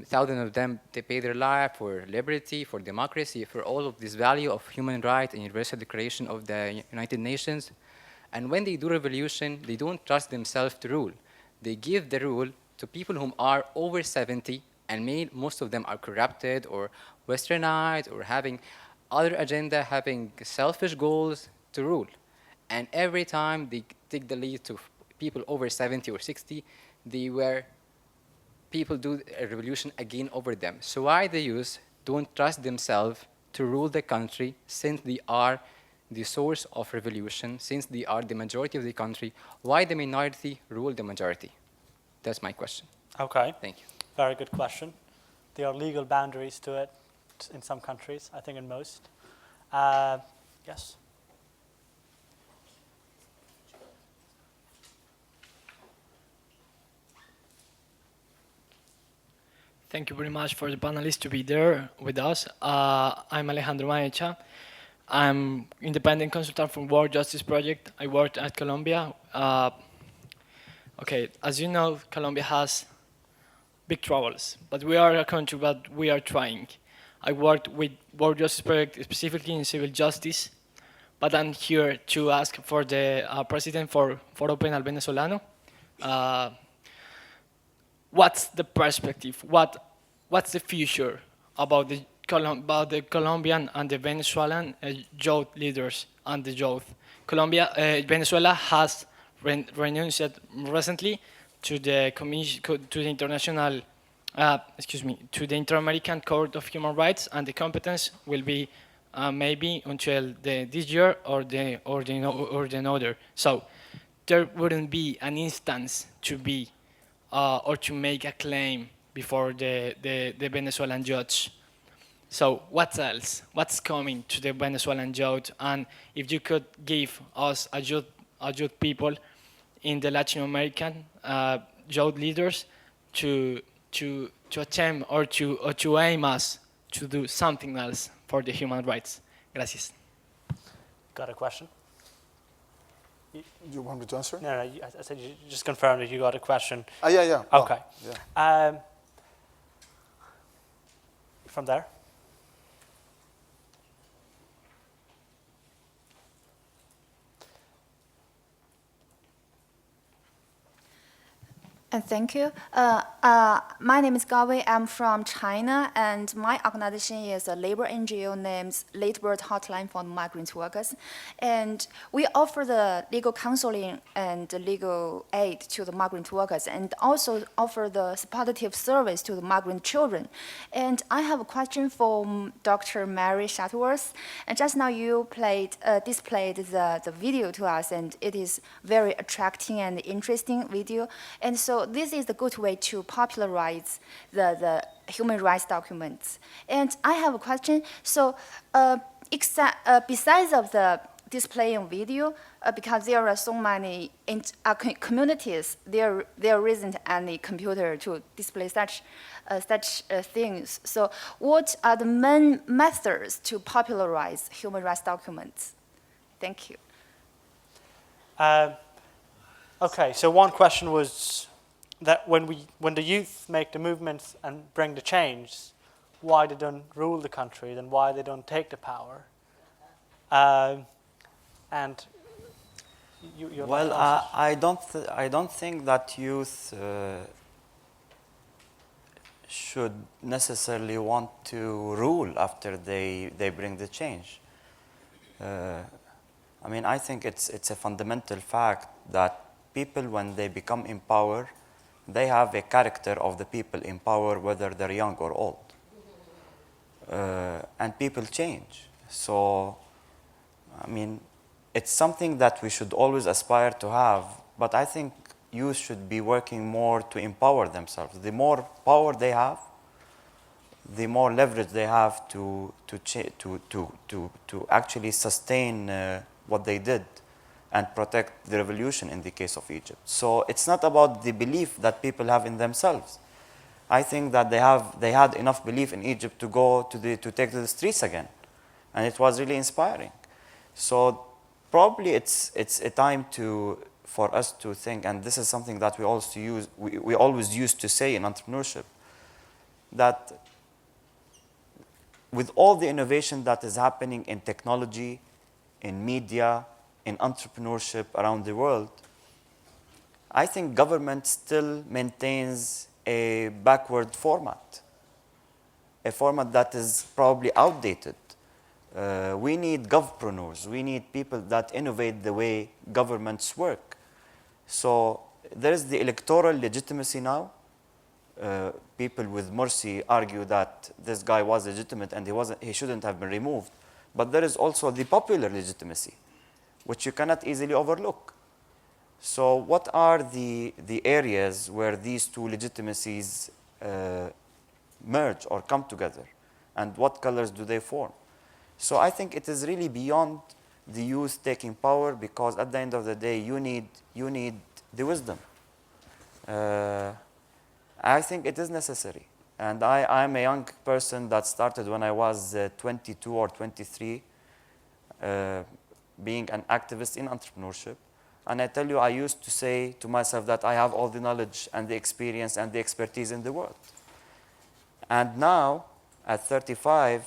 Thousands of them, they pay their life for liberty, for democracy, for all of this value of human rights and Universal Declaration of the United Nations. And when they do revolution, they don't trust themselves to rule. They give the rule to people who are over 70, and most of them are corrupted or westernized or having other agenda, having selfish goals to rule. And every time they take the lead to people over 70 or 60, people do a revolution again over them. So why the youth don't trust themselves to rule the country, since they are the source of revolution, since they are the majority of the country? Why the minority rule the majority? That's my question.
Okay.
Thank you.
Very good question. There are legal boundaries to it in some countries, I think in most. Yes?
Thank you very much for the panelists to be there with us. I'm Alejandro Maecha. I'm independent consultant from World Justice Project. I worked at Colombia. Okay, as you know, Colombia has big troubles, but we are a country that we are trying. I worked with World Justice Project specifically in civil justice, but I'm here to ask for the president for Foro Penal Venezolano. What's the perspective? What's the future about the Colombian and the Venezuelan youth leaders and the youth? Venezuela has renounced recently to the international, to the Inter-American Court of Human Rights, and the competence will be maybe until this year or the another. So there wouldn't be an instance to be or to make a claim before the Venezuelan judge. So what else? What's coming to the Venezuelan youth? And if you could give us a youth people in the Latin American youth leaders to attempt or to aim us to do something else for the human rights. Gracias.
Got a question?
You want me to answer?
No, I said you just confirmed that you got a question.
Yeah.
Okay.
Yeah.
From there.
Thank you. My name is Gao Wei. I'm from China, and my organization is a labor NGO named Late Bird Hotline for Migrant Workers. And we offer the legal counseling and legal aid to the migrant workers, and also offer the supportive service to the migrant children. And I have a question for Dr. Mary Shuttleworth. And just now you displayed the video to us, and it is very attracting and interesting video. And so So this is a good way to popularize the human rights documents. And I have a question. So besides of the displaying video, because there are so many communities, there isn't any computer to display such things. So what are the main methods to popularize human rights documents? Thank you.
Okay, so one question was that when the youth make the movements and bring the change, why they don't rule the country, then why they don't take the power. And you're
well, I don't think that youth should necessarily want to rule after they bring the change. I mean, I think it's a fundamental fact that people, when they become in power, they have a character of the people in power, whether they're young or old. And people change. So, I mean, it's something that we should always aspire to have, but I think youth should be working more to empower themselves. The more power they have, the more leverage they have to actually sustain what they did and protect the revolution in the case of Egypt. So it's not about the belief that people have in themselves. I think that they had enough belief in Egypt to take to the streets again, and it was really inspiring. So probably it's a time for us to think, and this is something that we always used to say in entrepreneurship, that with all the innovation that is happening in technology, in media, in entrepreneurship around the world, I think government still maintains a backward format, a format that is probably outdated. We need govpreneurs. We need people that innovate the way governments work. So there is the electoral legitimacy now. People with Morsi argue that this guy was legitimate and he shouldn't have been removed. But there is also the popular legitimacy, which you cannot easily overlook. So what are the areas where these two legitimacies merge or come together? And what colors do they form? So I think it is really beyond the youth taking power, because at the end of the day, you need the wisdom. I think it is necessary. And I'm a young person that started when I was 22 or 23, being an activist in entrepreneurship. And I tell you, I used to say to myself that I have all the knowledge and the experience and the expertise in the world. And now, at 35,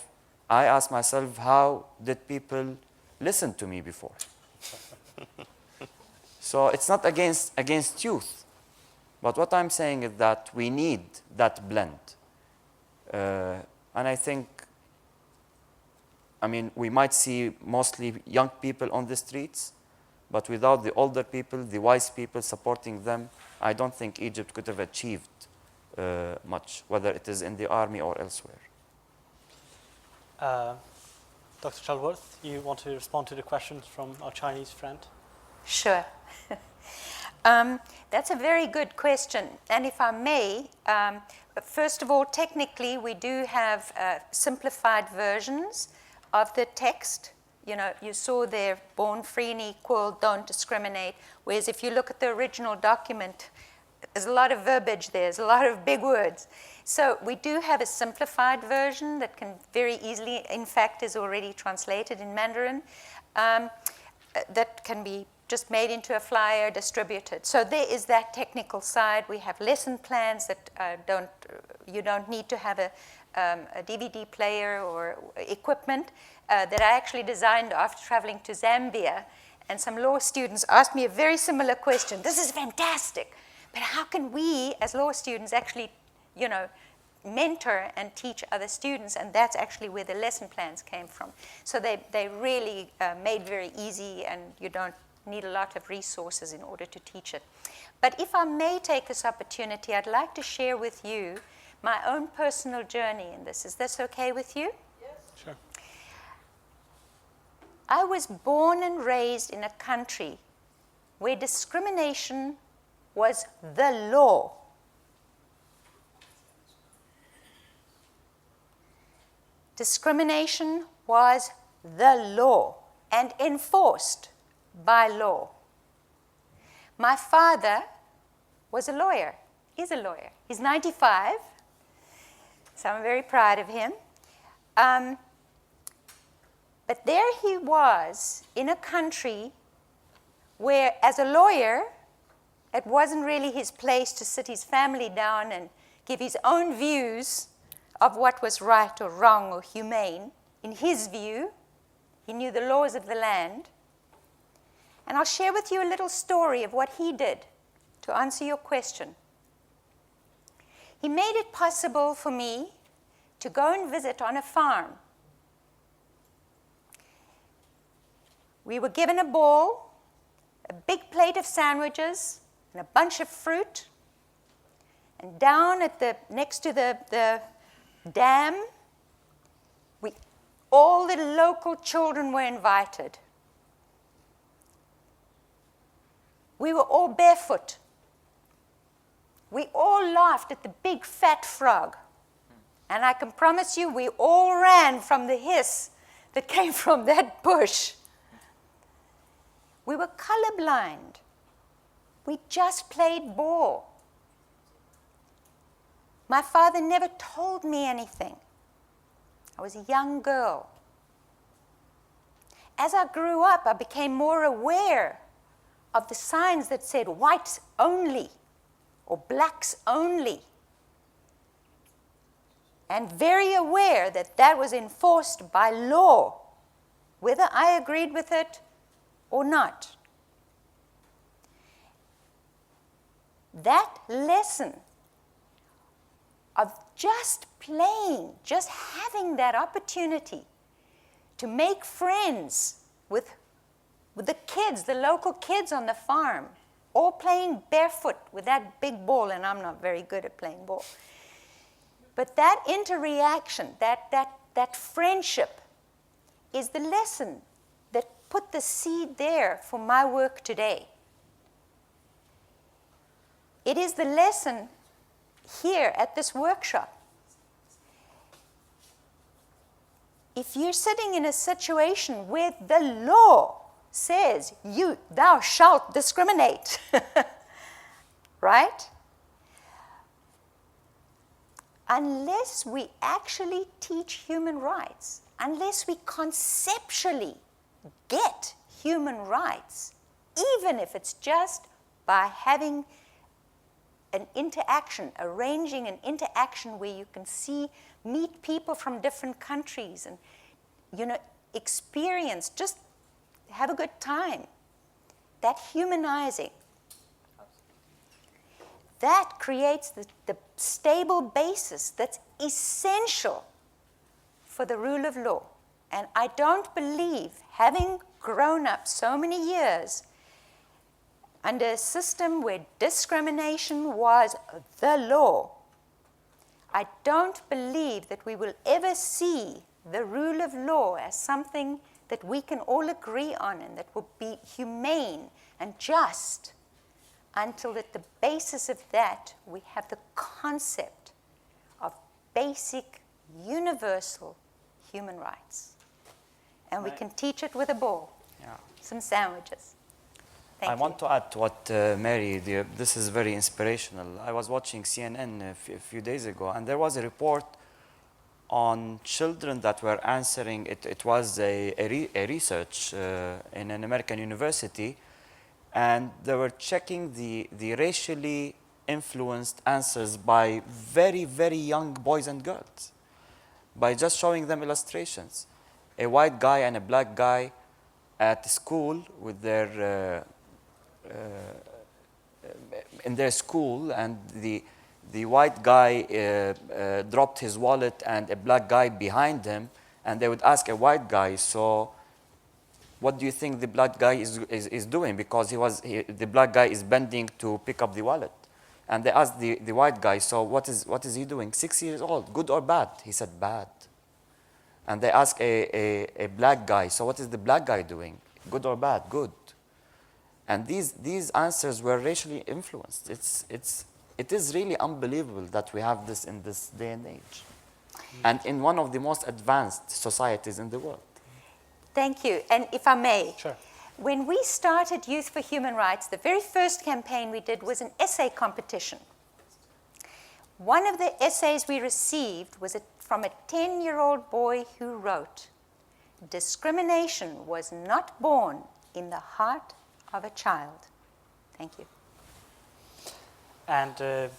I ask myself, how did people listen to me before? So it's not against youth. But what I'm saying is that we need that blend. And I think, I mean, we might see mostly young people on the streets, but without the older people, the wise people supporting them, I don't think Egypt could have achieved much, whether it is in the army or elsewhere.
Dr. Shuttleworth, you want to respond to the questions from our Chinese friend?
Sure. That's a very good question. And if I may, first of all, technically, we do have simplified versions of the text. You know, you saw there, born free and equal, don't discriminate. Whereas if you look at the original document, there's a lot of verbiage there, there's a lot of big words. So we do have a simplified version that can very easily, in fact, is already translated in Mandarin, that can be just made into a flyer, distributed. So there is that technical side. We have lesson plans that you don't need to have a DVD player or equipment that I actually designed after traveling to Zambia. And some law students asked me a very similar question. This is fantastic, but how can we as law students actually, you know, mentor and teach other students? And that's actually where the lesson plans came from. So they really made very easy, and you don't need a lot of resources in order to teach it. But if I may take this opportunity, I'd like to share with you my own personal journey in this. Is this okay with you?
Yes.
Sure.
I was born and raised in a country where discrimination was the law. Discrimination was the law and enforced by law. My father was a lawyer. He's a lawyer. He's 95, so I'm very proud of him. But there he was in a country where, as a lawyer, it wasn't really his place to sit his family down and give his own views of what was right or wrong or humane. In his view, he knew the laws of the land. And I'll share with you a little story of what he did to answer your question. He made it possible for me to go and visit on a farm. We were given a bowl, a big plate of sandwiches, and a bunch of fruit. And down at next to the dam, all the local children were invited. We were all barefoot. We all laughed at the big fat frog. And I can promise you, we all ran from the hiss that came from that bush. We were colorblind. We just played ball. My father never told me anything. I was a young girl. As I grew up, I became more aware of the signs that said whites only or blacks only. And very aware that that was enforced by law, whether I agreed with it or not. That lesson of just playing, just having that opportunity to make friends with the kids, the local kids on the farm, all playing barefoot with that big ball, and I'm not very good at playing ball. But that interaction, that friendship is the lesson that put the seed there for my work today. It is the lesson here at this workshop. If you're sitting in a situation where the law says, thou shalt discriminate, right? Unless we actually teach human rights, unless we conceptually get human rights, even if it's just by having an interaction, arranging an interaction where you can meet people from different countries and, experience, just have a good time. That humanizing, that creates the stable basis that's essential for the rule of law. And I don't believe, having grown up so many years under a system where discrimination was the law, I don't believe that we will ever see the rule of law as something that we can all agree on and that will be humane and just until at the basis of that we have the concept of basic, universal human rights. And we can teach it with a ball, some sandwiches. Thank you.
I want to add to what Mary, this is very inspirational. I was watching CNN a few days ago, and there was a report on children that were answering. It was a research in an American university, and they were checking the racially influenced answers by very, very young boys and girls by just showing them illustrations. A white guy and a black guy at school with their in their school, and the white guy dropped his wallet and a black guy behind him, and they would ask a white guy, so what do you think the black guy is doing? Because the black guy is bending to pick up the wallet. And they asked the white guy, so what is he doing? 6 years old, good or bad? He said bad. And they asked a black guy, so what is the black guy doing? Good or bad? Good. And these answers were racially influenced. It is really unbelievable that we have this in this day and age. And in one of the most advanced societies in the world.
Thank you. And if I may,
Sure.
when we started Youth for Human Rights, the very first campaign we did was an essay competition. One of the essays we received was from a 10-year-old boy who wrote, "Discrimination was not born in the heart of a child." Thank you.
And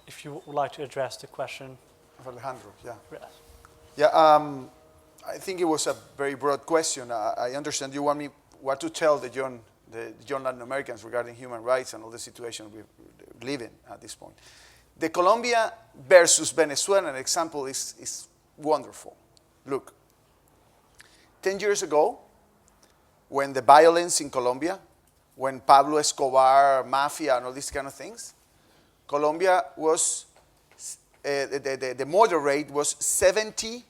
if you would like to address the question.
Of Alejandro, yeah.
Yes.
Yeah, I think it was a very broad question. I understand you want me what to tell the young Latin Americans regarding human rights and all the situation we live in at this point. The Colombia versus Venezuela example is wonderful. Look, 10 years ago, when the violence in Colombia, when Pablo Escobar, mafia, and all these kind of things, Colombia was, the murder rate was 70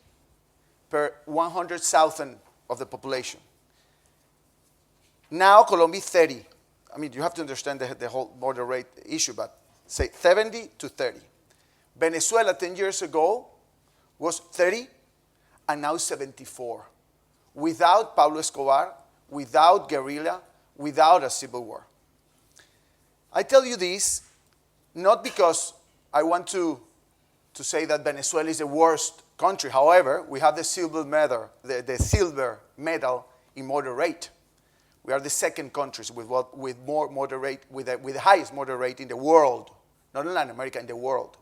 per 100,000 of the population. Now Colombia is 30. I mean, you have to understand the whole murder rate issue, but say 70 to 30. Venezuela 10 years ago was 30 and now 74. Without Pablo Escobar, without guerrilla, without a civil war. I tell you this not because I want to say that Venezuela is the worst country. However, we have the silver medal, the silver medal in murder rate. We are the second countries with more murder rate, with the highest murder rate in the world, not in Latin America, in the world.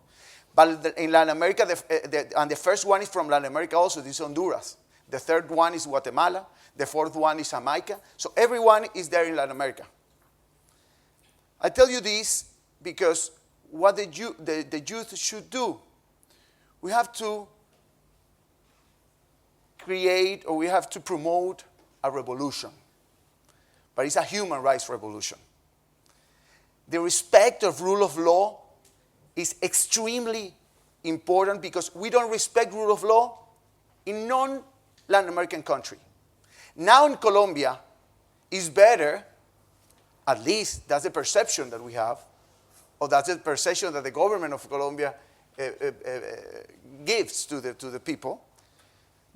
But in Latin America, and the first one is from Latin America also, this is Honduras. The third one is Guatemala. The fourth one is Jamaica. So everyone is there in Latin America. I tell you this because what the youth should do, we have to create or we have to promote a revolution. But it's a human rights revolution. The respect of rule of law is extremely important because we don't respect rule of law in non-Latin American country. Now in Colombia, it's better, at least that's the perception that we have, or that's the perception that the government of Colombia gives to the people.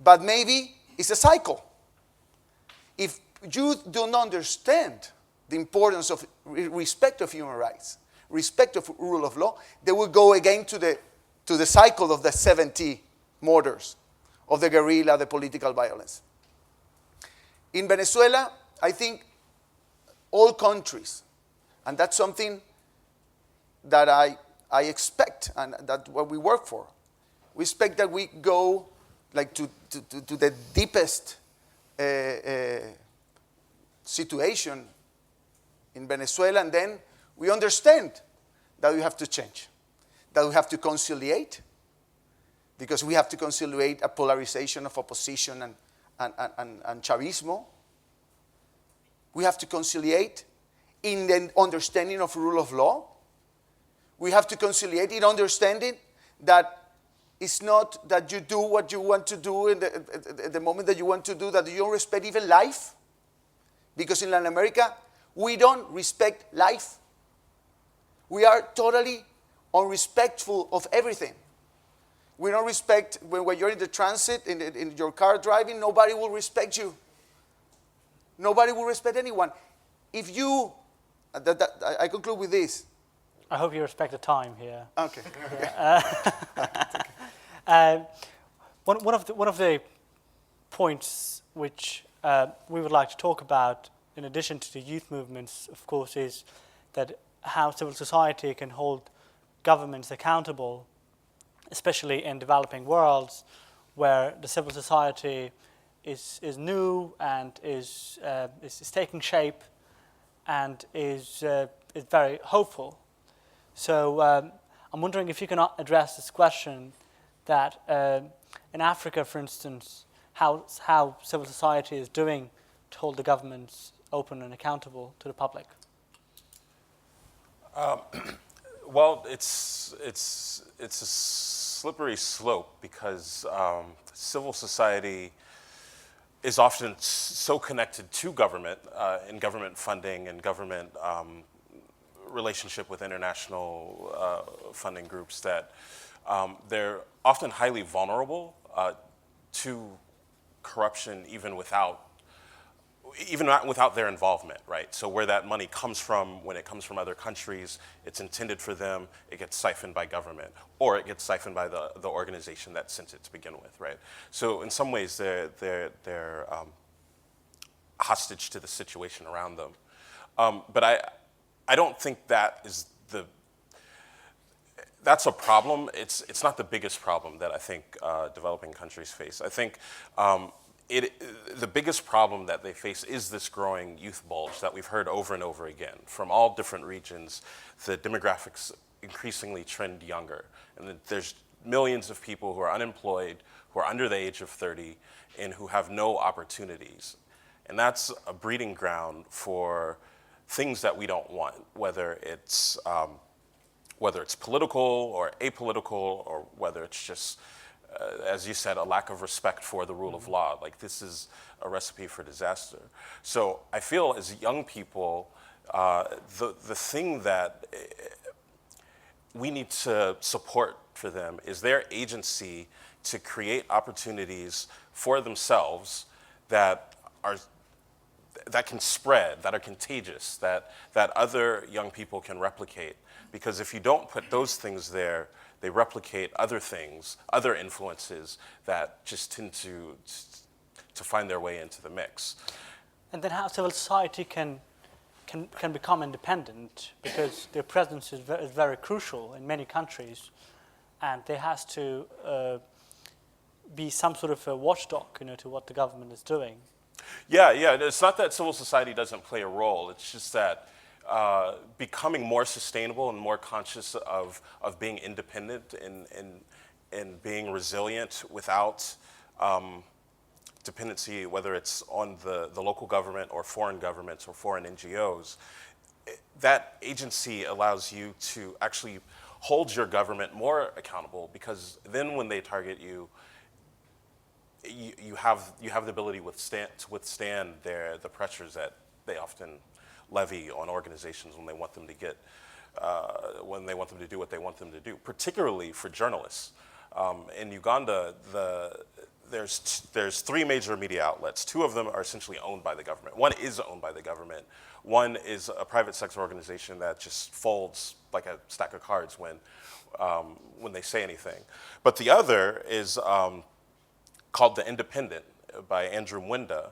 But maybe it's a cycle. If youth don't understand the importance of respect of human rights, respect of rule of law, they will go again to the cycle of the 70 murders, of the guerrilla, the political violence. In Venezuela, I think all countries, and that's something that I expect and that what we work for. We expect that we go like to the deepest situation in Venezuela, and then we understand that we have to change, that we have to conciliate, because we have to conciliate a polarization of opposition and Chavismo. We have to conciliate in the understanding of rule of law. We have to conciliate in understanding that it's not that you do what you want to do in the moment that you want to do, that you don't respect even life. Because in Latin America, we don't respect life. We are totally unrespectful of everything. We don't respect, when you're in the transit, in your car driving, nobody will respect you. Nobody will respect anyone. If you, I conclude with this.
I hope you respect the time here.
Okay.
One of the points which we would like to talk about, in addition to the youth movements, of course, is that how civil society can hold governments accountable, especially in developing worlds where the civil society is new and is taking shape and is very hopeful. So I'm wondering if you can address this question that in Africa, for instance, how civil society is doing to hold the governments open and accountable to the public.
Well, it's a slippery slope because civil society is often so connected to government and government funding and government relationship with international funding groups that they're often highly vulnerable to corruption even without their involvement, right? So where that money comes from, when it comes from other countries, it's intended for them, it gets siphoned by government, or it gets siphoned by the organization that sent it to begin with, right? So in some ways, they're hostage to the situation around them. But I don't think that's a problem. It's not the biggest problem that I think developing countries face. I think the biggest problem that they face is this growing youth bulge that we've heard over and over again. From all different regions, the demographics increasingly trend younger. And there's millions of people who are unemployed, who are under the age of 30, and who have no opportunities. And that's a breeding ground for things that we don't want, whether it's political or apolitical, or whether it's just as you said, a lack of respect for the rule of law. Like, this is a recipe for disaster. So I feel as young people, the thing that we need to support for them is their agency to create opportunities for themselves that can spread, that are contagious, that other young people can replicate. Because if you don't put those things there, they replicate other things, other influences that just tend to find their way into the mix.
And then how civil society can become independent, because their presence is very crucial in many countries, and there has to be some sort of a watchdog, to what the government is doing.
Yeah. It's not that civil society doesn't play a role. It's just that becoming more sustainable and more conscious of being independent and being resilient without dependency, whether it's on the local government or foreign governments or foreign NGOs, that agency allows you to actually hold your government more accountable, because then when they target you, you have the ability to withstand the pressures that they often levy on organizations when they want them to do what they want them to do, particularly for journalists. In Uganda, there's three major media outlets. Two of them are essentially owned by the government. One is owned by the government. One is a private sector organization that just folds like a stack of cards when they say anything. But the other is called The Independent by Andrew Mwenda,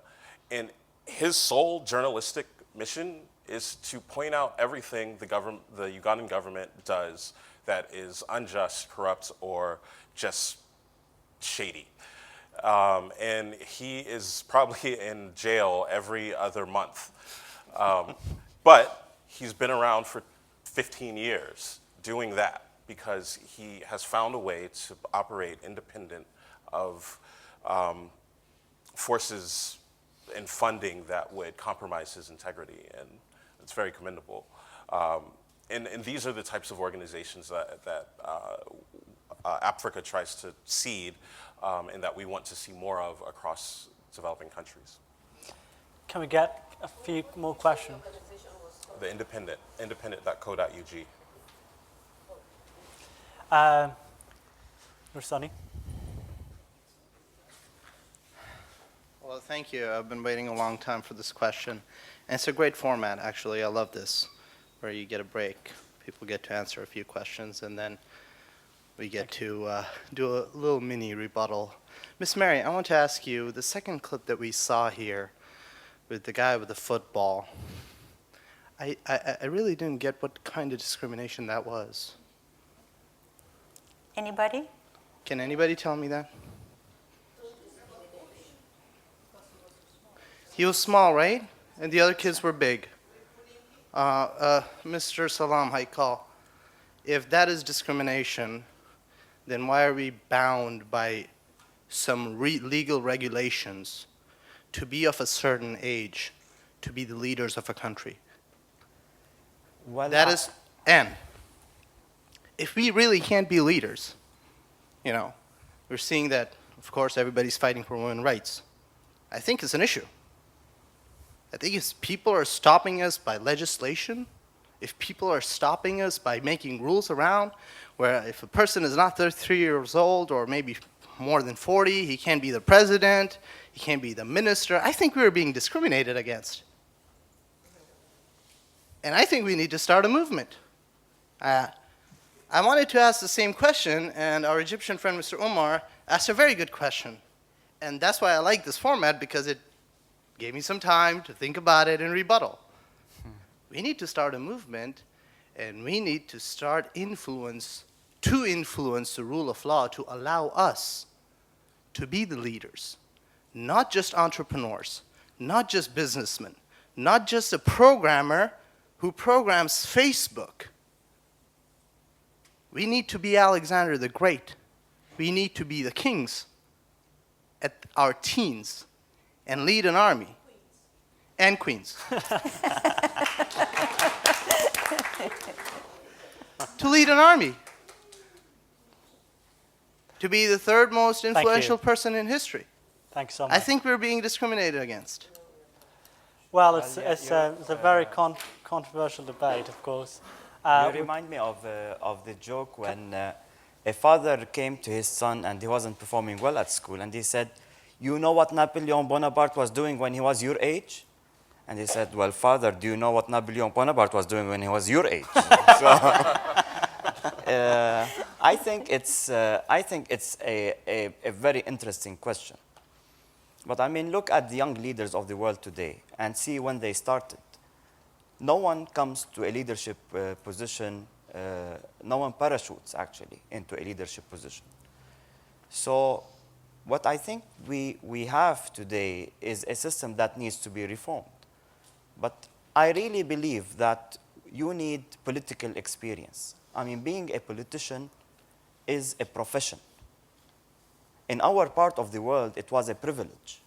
and his sole journalistic mission is to point out everything the Ugandan government does that is unjust, corrupt, or just shady. And he is probably in jail every other month. But he's been around for 15 years doing that, because he has found a way to operate independent of forces and funding that would compromise his integrity, and it's very commendable. And these are the types of organizations that Africa tries to seed, and that we want to see more of across developing countries.
Can we get a few more questions?
The Independent, independent.co.ug.
Rusani?
Well, thank you. I've been waiting a long time for this question. And it's a great format, actually. I love this, where you get a break. People get to answer a few questions, and then we get to do a little mini rebuttal. Miss Mary, I want to ask you, the second clip that we saw here with the guy with the football, I really didn't get what kind of discrimination that was.
Anybody?
Can anybody tell me that? He was small, right? And the other kids were big. Mr. Salam, Haykal, if that is discrimination, then why are we bound by some legal regulations to be of a certain age, to be the leaders of a country?
Well,
And if we really can't be leaders, we're seeing that, of course, everybody's fighting for women's rights, I think it's an issue. I think if people are stopping us by legislation, if people are stopping us by making rules around, where if a person is not 33 years old or maybe more than 40, he can't be the president, he can't be the minister, I think we are being discriminated against. And I think we need to start a movement. I wanted to ask the same question, and our Egyptian friend, Mr. Omar, asked a very good question. And that's why I like this format, because it gave me some time to think about it and rebuttal. We need to start a movement, and we need to start influence the rule of law to allow us to be the leaders, not just entrepreneurs, not just businessmen, not just a programmer who programs Facebook. We need to be Alexander the Great. We need to be the kings at our teens and lead an army. And queens. To lead an army. To be the third most influential person in history.
Thanks so much.
I think we're being discriminated against.
Well, it's a very controversial debate, of course.
You remind me of the joke when a father came to his son and he wasn't performing well at school, and he said, "You know what Napoleon Bonaparte was doing when he was your age?" And he said, "Well, father, do you know what Napoleon Bonaparte was doing when he was your age?" So, I think it's a very interesting question. But I mean, look at the young leaders of the world today and see when they started. No one comes to a leadership position, no one parachutes actually into a leadership position. So what I think we have today is a system that needs to be reformed. But I really believe that you need political experience. I mean, being a politician is a profession. In our part of the world, it was a privilege.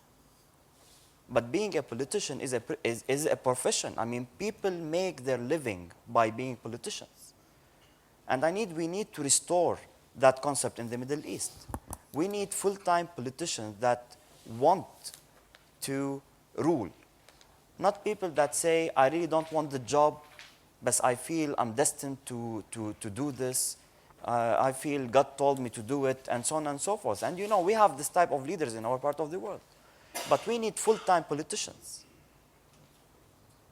But being a politician is a profession. I mean, people make their living by being politicians. And we need to restore that concept in the Middle East. We need full-time politicians that want to rule. Not people that say, "I really don't want the job, but I feel I'm destined to do this. I feel God told me to do it," and so on and so forth. And you know, we have this type of leaders in our part of the world. But we need full-time politicians.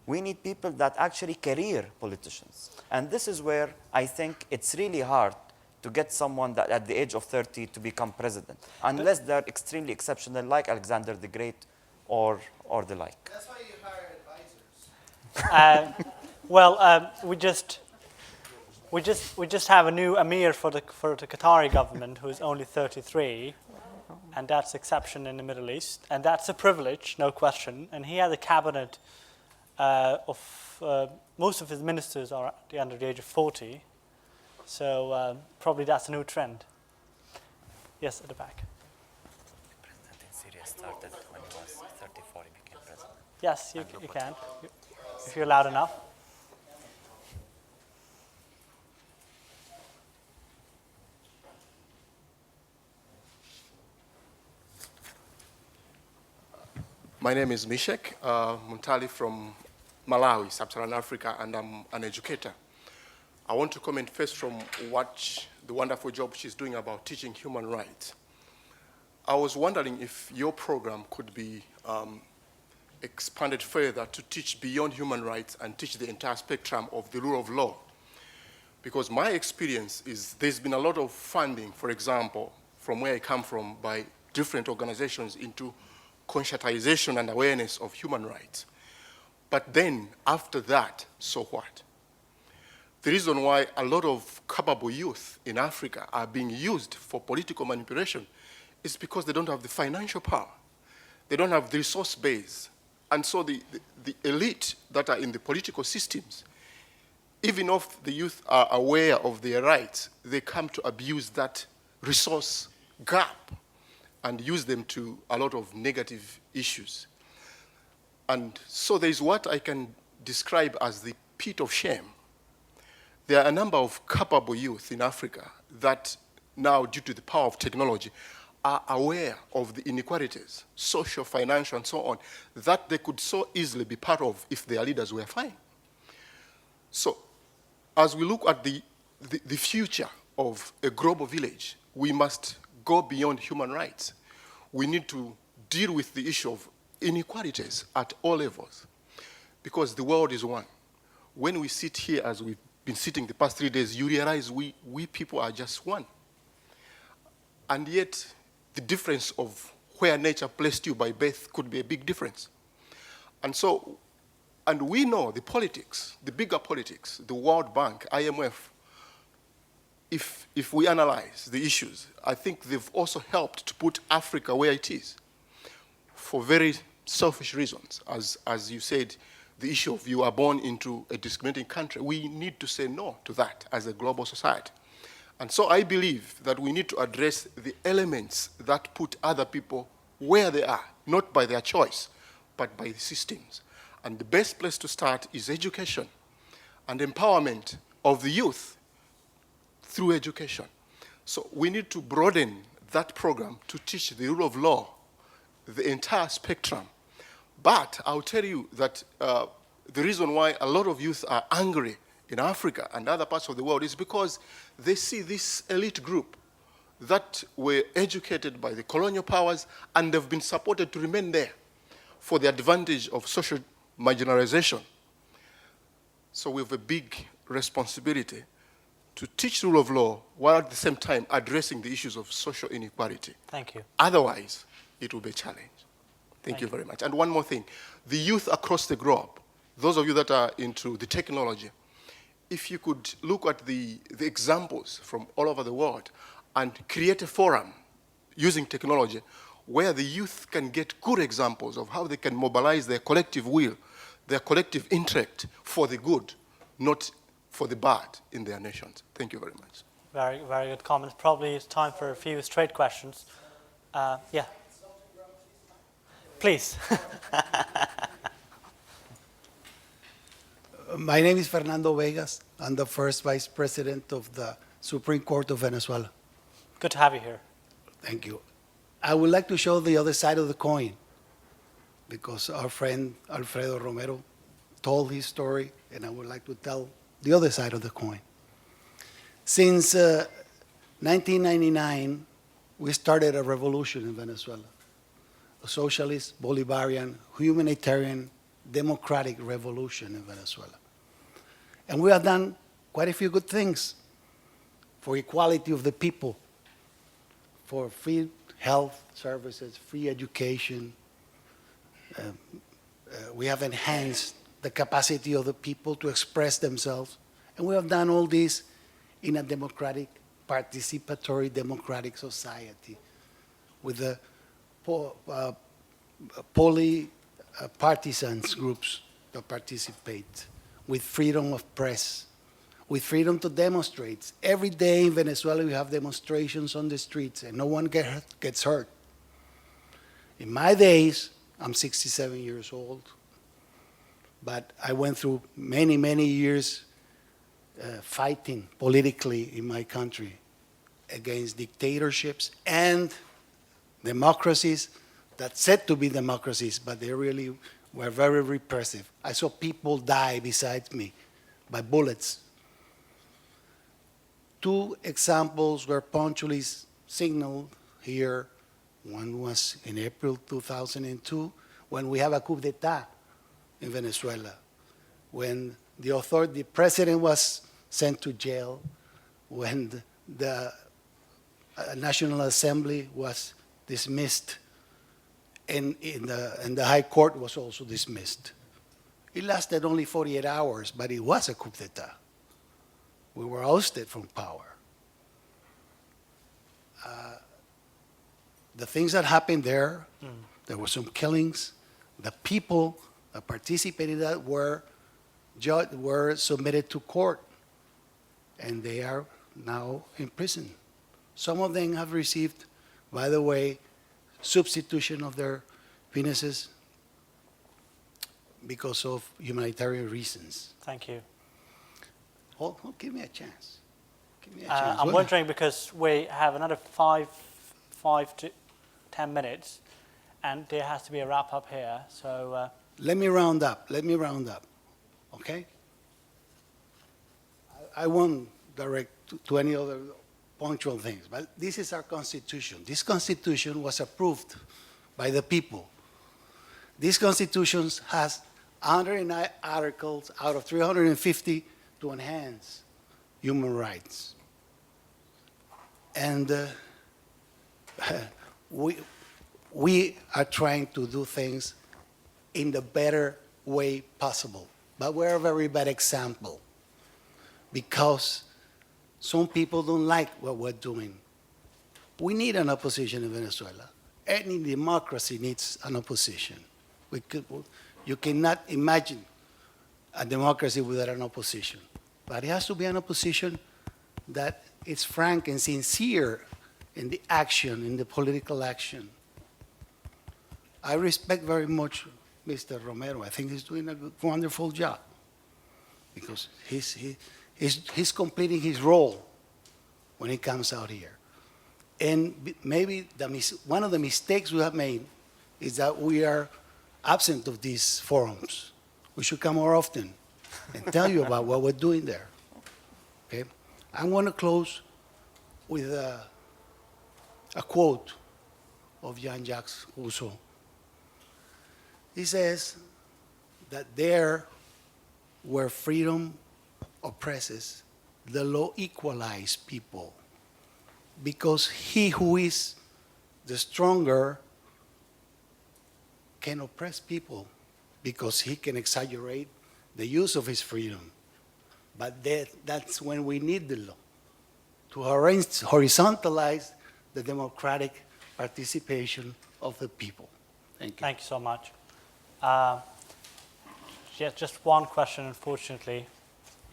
We need people that actually career politicians. And this is where I think it's really hard to get someone that at the age of 30 to become president, unless they're extremely exceptional, like Alexander the Great or the like.
That's why you hire advisors.
We just have a new emir for the Qatari government who's only 33, and that's exception in the Middle East, and that's a privilege, no question. And he has a cabinet of most of his ministers are under the age of 40, so probably that's a new trend. Yes, at the back.
The president in Syria started when he was 34, he became president.
Yes, you can, if you're loud enough.
My name is Mishek Muntali from Malawi, Sub-Saharan Africa, and I'm an educator. I want to comment first from what the wonderful job she's doing about teaching human rights. I was wondering if your program could be expanded further to teach beyond human rights and teach the entire spectrum of the rule of law. Because my experience is there's been a lot of funding, for example, from where I come from, by different organizations into conscientization and awareness of human rights. But then, after that, so what? The reason why a lot of capable youth in Africa are being used for political manipulation is because they don't have the financial power. They don't have the resource base. And so the elite that are in the political systems, even if the youth are aware of their rights, they come to abuse that resource gap and use them to a lot of negative issues. And so there's what I can describe as the pit of shame. There are a number of capable youth in Africa that now, due to the power of technology, are aware of the inequalities, social, financial, and so on, that they could so easily be part of if their leaders were fine. So as we look at the future of a global village, we must go beyond human rights. We need to deal with the issue of inequalities at all levels, because the world is one. When we sit here, as we've been sitting the past 3 days, you realize we people are just one. And yet, the difference of where nature placed you by birth could be a big difference. And so, and we know the politics, the bigger politics, the World Bank, IMF, if we analyze the issues, I think they've also helped to put Africa where it is for very selfish reasons. As you said, the issue of you are born into a discriminating country, we need to say no to that as a global society. And so I believe that we need to address the elements that put other people where they are, not by their choice, but by the systems. And the best place to start is education and empowerment of the youth through education. So we need to broaden that program to teach the rule of law, the entire spectrum. But I'll tell you that the reason why a lot of youth are angry in Africa and other parts of the world is because they see this elite group that were educated by the colonial powers and they've been supported to remain there for the advantage of social marginalization. So we have a big responsibility to teach the rule of law while at the same time addressing the issues of social inequality.
Thank you.
Otherwise, it will be a challenge. Thank you very much. And one more thing, the youth across the globe, those of you that are into the technology, if you could look at the examples from all over the world and create a forum using technology where the youth can get good examples of how they can mobilize their collective will, their collective intellect for the good, not for the bad in their nations. Thank you very much.
Very, very good comments. Probably it's time for a few straight questions. Yeah. Please.
My name is Fernando Vegas. I'm the first vice president of the Supreme Court of Venezuela.
Good to have you here.
Thank you. I would like to show the other side of the coin because our friend Alfredo Romero told his story, and I would like to tell the other side of the coin. Since 1999, we started a revolution in Venezuela, a socialist, Bolivarian, humanitarian, democratic revolution in Venezuela. And we have done quite a few good things for equality of the people, for free health services, free education. We have enhanced the capacity of the people to express themselves. And we have done all this in a democratic, participatory democratic society with the partisans groups that participate, with freedom of press, with freedom to demonstrate. Every day in Venezuela we have demonstrations on the streets and no one gets hurt. In my days, I'm 67 years old, but I went through many, many years fighting politically in my country against dictatorships and democracies that said to be democracies, but they really were very repressive. I saw people die beside me by bullets. Two examples were punctually signaled here. One was in April 2002, when we have a coup d'etat in Venezuela, when the president was sent to jail, when the National Assembly was dismissed, and the High Court was also dismissed. It lasted only 48 hours, but it was a coup d'etat. We were ousted from power. The things that happened there, there were some killings. The people that participated in that were submitted to court, and they are now in prison. Some of them have received, by the way, substitution of their penises because of humanitarian reasons.
Thank you.
Oh, give me a chance. Give me a chance.
I'm wondering, because we have another 5 to 10 minutes, and there has to be a wrap up here. So
let me round up. Okay? I won't direct to any other punctual things, but this is our Constitution. This Constitution was approved by the people. This Constitution has 109 articles out of 350 to enhance human rights. And we are trying to do things in the better way possible. But we're a very bad example because some people don't like what we're doing. We need an opposition in Venezuela. Any democracy needs an opposition. You cannot imagine a democracy without an opposition. But it has to be an opposition that is frank and sincere in the action, in the political action. I respect very much Mr. Romero. I think he's doing a wonderful job because he's completing his role when he comes out here. And maybe one of the mistakes we have made is that we are absent of these forums. We should come more often and tell you about what we're doing there. Okay? I'm going to close with a quote of Jean-Jacques Rousseau. He says that there where freedom oppresses, the law equalizes people, because he who is the stronger can oppress people because he can exaggerate the use of his freedom. But that's when we need the law, to horizontalize the democratic participation of the people. Thank you.
Thank you so much. Yes, just one question, unfortunately.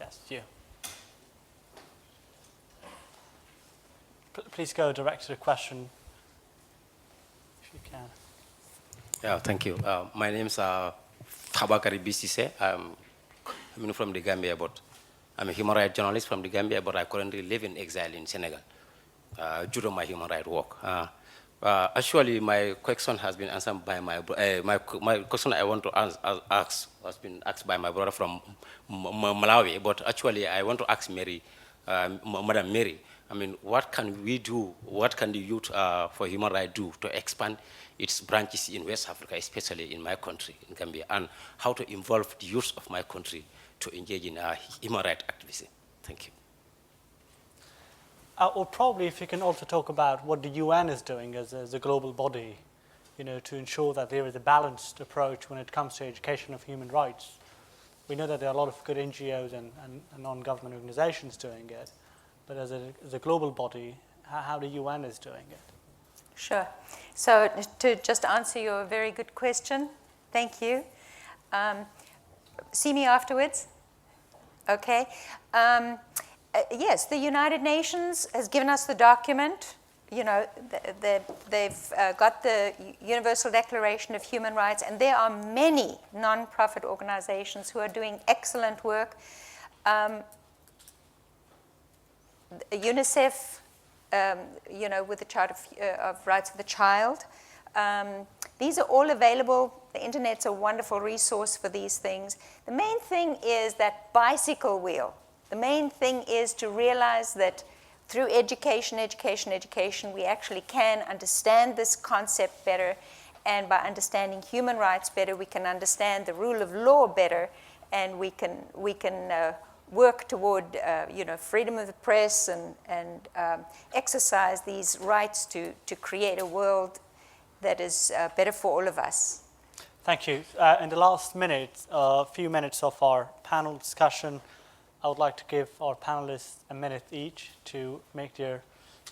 Yes, you. Please go direct to the question, if you can.
Yeah, thank you. My name is Fabakary Bissise. I'm from the Gambia, but I'm a human rights journalist from the Gambia, but I currently live in exile in Senegal due to my human rights work. Actually, my question has been answered by my question I want to ask has been asked by my brother from Malawi, but actually I want to ask Mary, Madam Mary, I mean, what can we do, what can the Youth for Human Rights do to expand its branches in West Africa, especially in my country, in Gambia, and how to involve the youth of my country to engage in human rights activism? Thank you.
Or probably if you can also talk about what the UN is doing as a global body, you know, to ensure that there is a balanced approach when it comes to education of human rights. We know that there are a lot of good NGOs and non-government organizations doing it, but as a global body, how the UN is doing it.
Sure. So to just answer your very good question, thank you. See me afterwards? Okay. Yes, the United Nations has given us the document. You know, they've got the Universal Declaration of Human Rights, and there are many non-profit organizations who are doing excellent work. UNICEF, you know, with the Charter of Rights of the Child. These are all available. The internet's a wonderful resource for these things. The main thing is that bicycle wheel. The main thing is to realize that through education, we actually can understand this concept better, and by understanding human rights better, we can understand the rule of law better, and we can work toward you know, freedom of the press and exercise these rights to create a world that is better for all of us.
Thank you. In the last minute, few minutes of our panel discussion, I would like to give our panelists a minute each to make their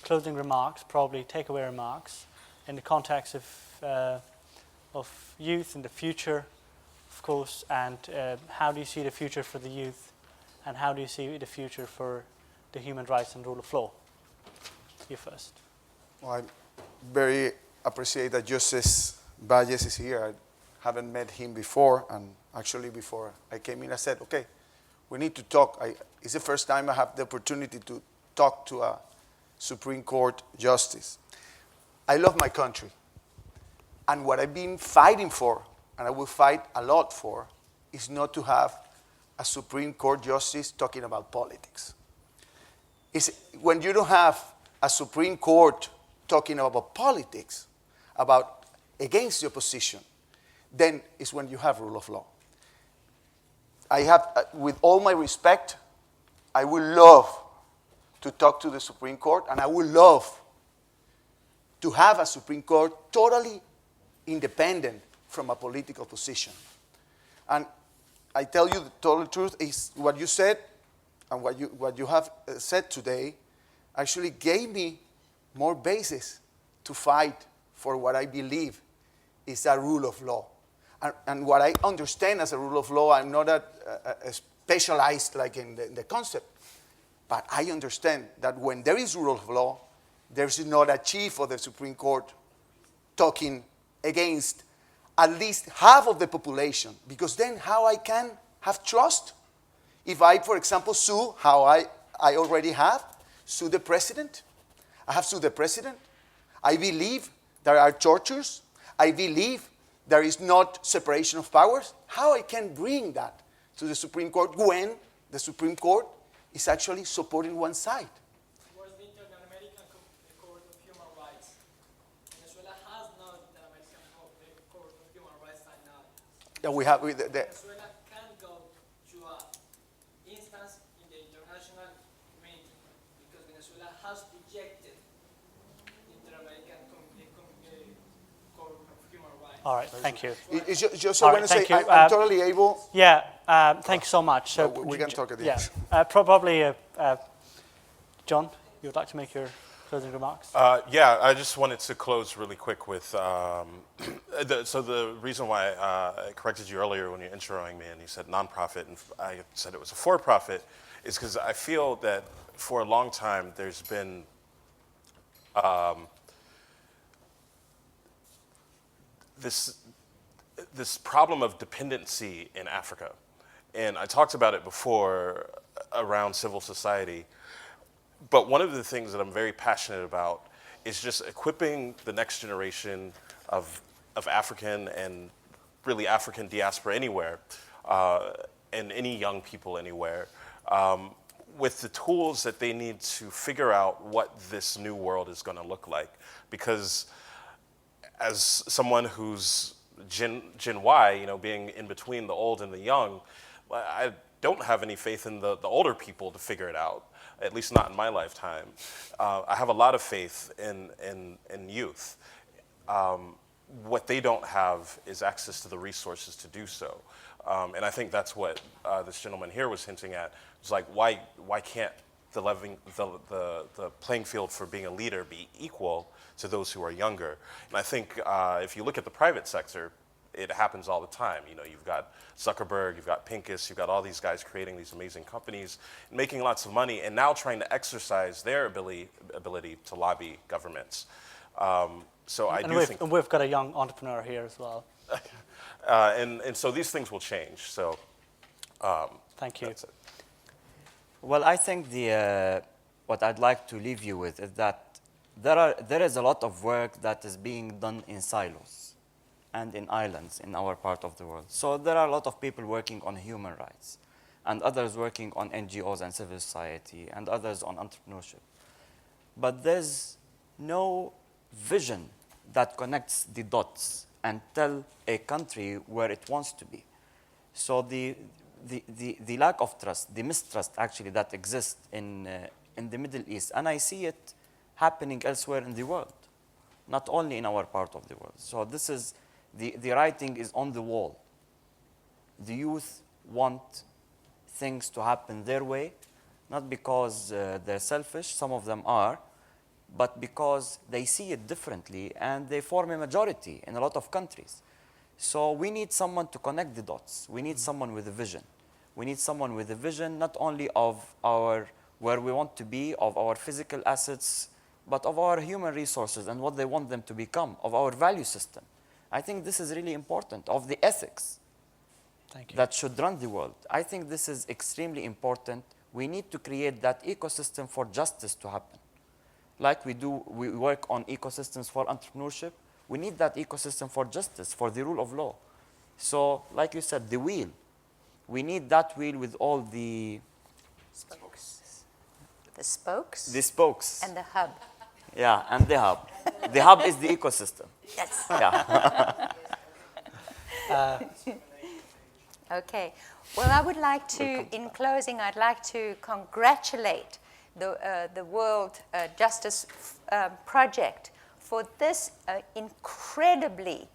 closing remarks, probably takeaway remarks, in the context of youth in the future, of course, and how do you see the future for the youth, and how do you see the future for the human rights and rule of law? You first.
Well, I very appreciate that Justice Valles is here. I haven't met him before, and actually before I came in, I said, okay, we need to talk. It's the first time I have the opportunity to talk to a Supreme Court justice. I love my country. And what I've been fighting for, and I will fight a lot for, is not to have a Supreme Court justice talking about politics. It's when you don't have a Supreme Court talking about politics, about against the opposition, then it's when you have rule of law. I have, with all my respect, I would love to talk to the Supreme Court, and I would love to have a Supreme Court totally independent from a political position. And I tell you the total truth is what you said and what you have said today actually gave me more basis to fight for what I believe is a rule of law. And what I understand as a rule of law, I'm not a specialized like in the concept, but I understand that when there is rule of law, there's not a chief of the Supreme Court talking against at least half of the population, because then how I can have trust? If I, for example, sue, how I already have, sue the president. I have sued the president. I believe there are tortures. I believe there is not separation of powers. How I can bring that to the Supreme Court when the Supreme Court is actually supporting one side?
Towards the Inter-American Court of Human Rights. Venezuela has no Inter-American Court of Human Rights right now.
Yeah, we have
Venezuela can go to an instance in the international community because Venezuela has rejected the Inter-American Court of Human Rights.
All right, thank you.
It's just so
All
when
right,
I say
thank you.
I'm totally able.
Yeah, thank you so much. So
we can talk at the
yeah,
end.
probably, John, you would like to make your closing remarks?
Yeah, I just wanted to close really quick with, so the reason why I corrected you earlier when you were introing me and you said nonprofit and I said it was a for-profit is because I feel that for a long time there's been this problem of dependency in Africa. And I talked about it before around civil society. But one of the things that I'm very passionate about is just equipping the next generation of African and really African diaspora anywhere, and any young people anywhere, with the tools that they need to figure out what this new world is going to look like. Because as someone who's Gen Y, being in between the old and the young, I don't have any faith in the older people to figure it out, at least not in my lifetime. I have a lot of faith in youth. What they don't have is access to the resources to do so. And I think that's what this gentleman here was hinting at. It's like, why can't the playing field for being a leader be equal to those who are younger? And I think if you look at the private sector, it happens all the time. You've got Zuckerberg, you've got Pincus, you've got all these guys creating these amazing companies, making lots of money, and now trying to exercise their ability to lobby governments. So I do think...
And we've got a young entrepreneur here as well.
And so these things will change. So
thank you.
That's it.
Well, I think what I'd like to leave you with is that there is a lot of work that is being done in silos and in islands in our part of the world. So there are a lot of people working on human rights, and others working on NGOs and civil society, and others on entrepreneurship. But there's no vision that connects the dots and tell a country where it wants to be. So the lack of trust, the mistrust actually that exists in the Middle East, and I see it happening elsewhere in the world, not only in our part of the world. So this is, the writing is on the wall. The youth want things to happen their way, not because they're selfish, some of them are, but because they see it differently and they form a majority in a lot of countries. So we need someone to connect the dots. We need someone with a vision. We need someone with a vision not only of where we want to be, of our physical assets, but of our human resources and what they want them to become, of our value system. I think this is really important, of the ethics that should run the world. I think this is extremely important. We need to create that ecosystem for justice to happen. like we work on ecosystems for entrepreneurship, we need that ecosystem for justice, for the rule of law. So, like you said, the wheel. We need that wheel with all the
Spokes. The spokes.
The spokes.
And the hub.
Yeah, and the hub. The hub is the ecosystem.
Yes.
Yeah.
Okay. Well, I would like to, in closing, I'd like to congratulate the World Justice Project for this incredibly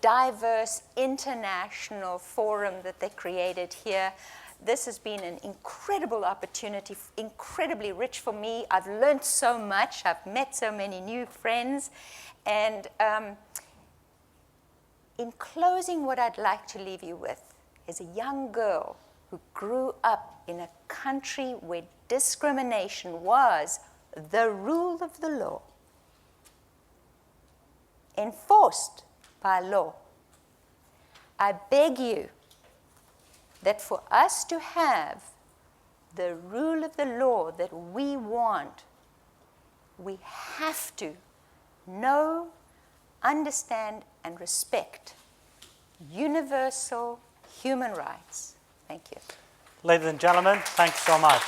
diverse international forum that they created here. This has been an incredible opportunity, incredibly rich for me. I've learned so much. I've met so many new friends. And in closing, what I'd like to leave you with is a young girl who grew up in a country where discrimination was the rule of the law, enforced by law. I beg you that for us to have the rule of the law that we want, we have to know, understand, and respect universal human rights. Thank you.
Ladies and gentlemen, thanks so much.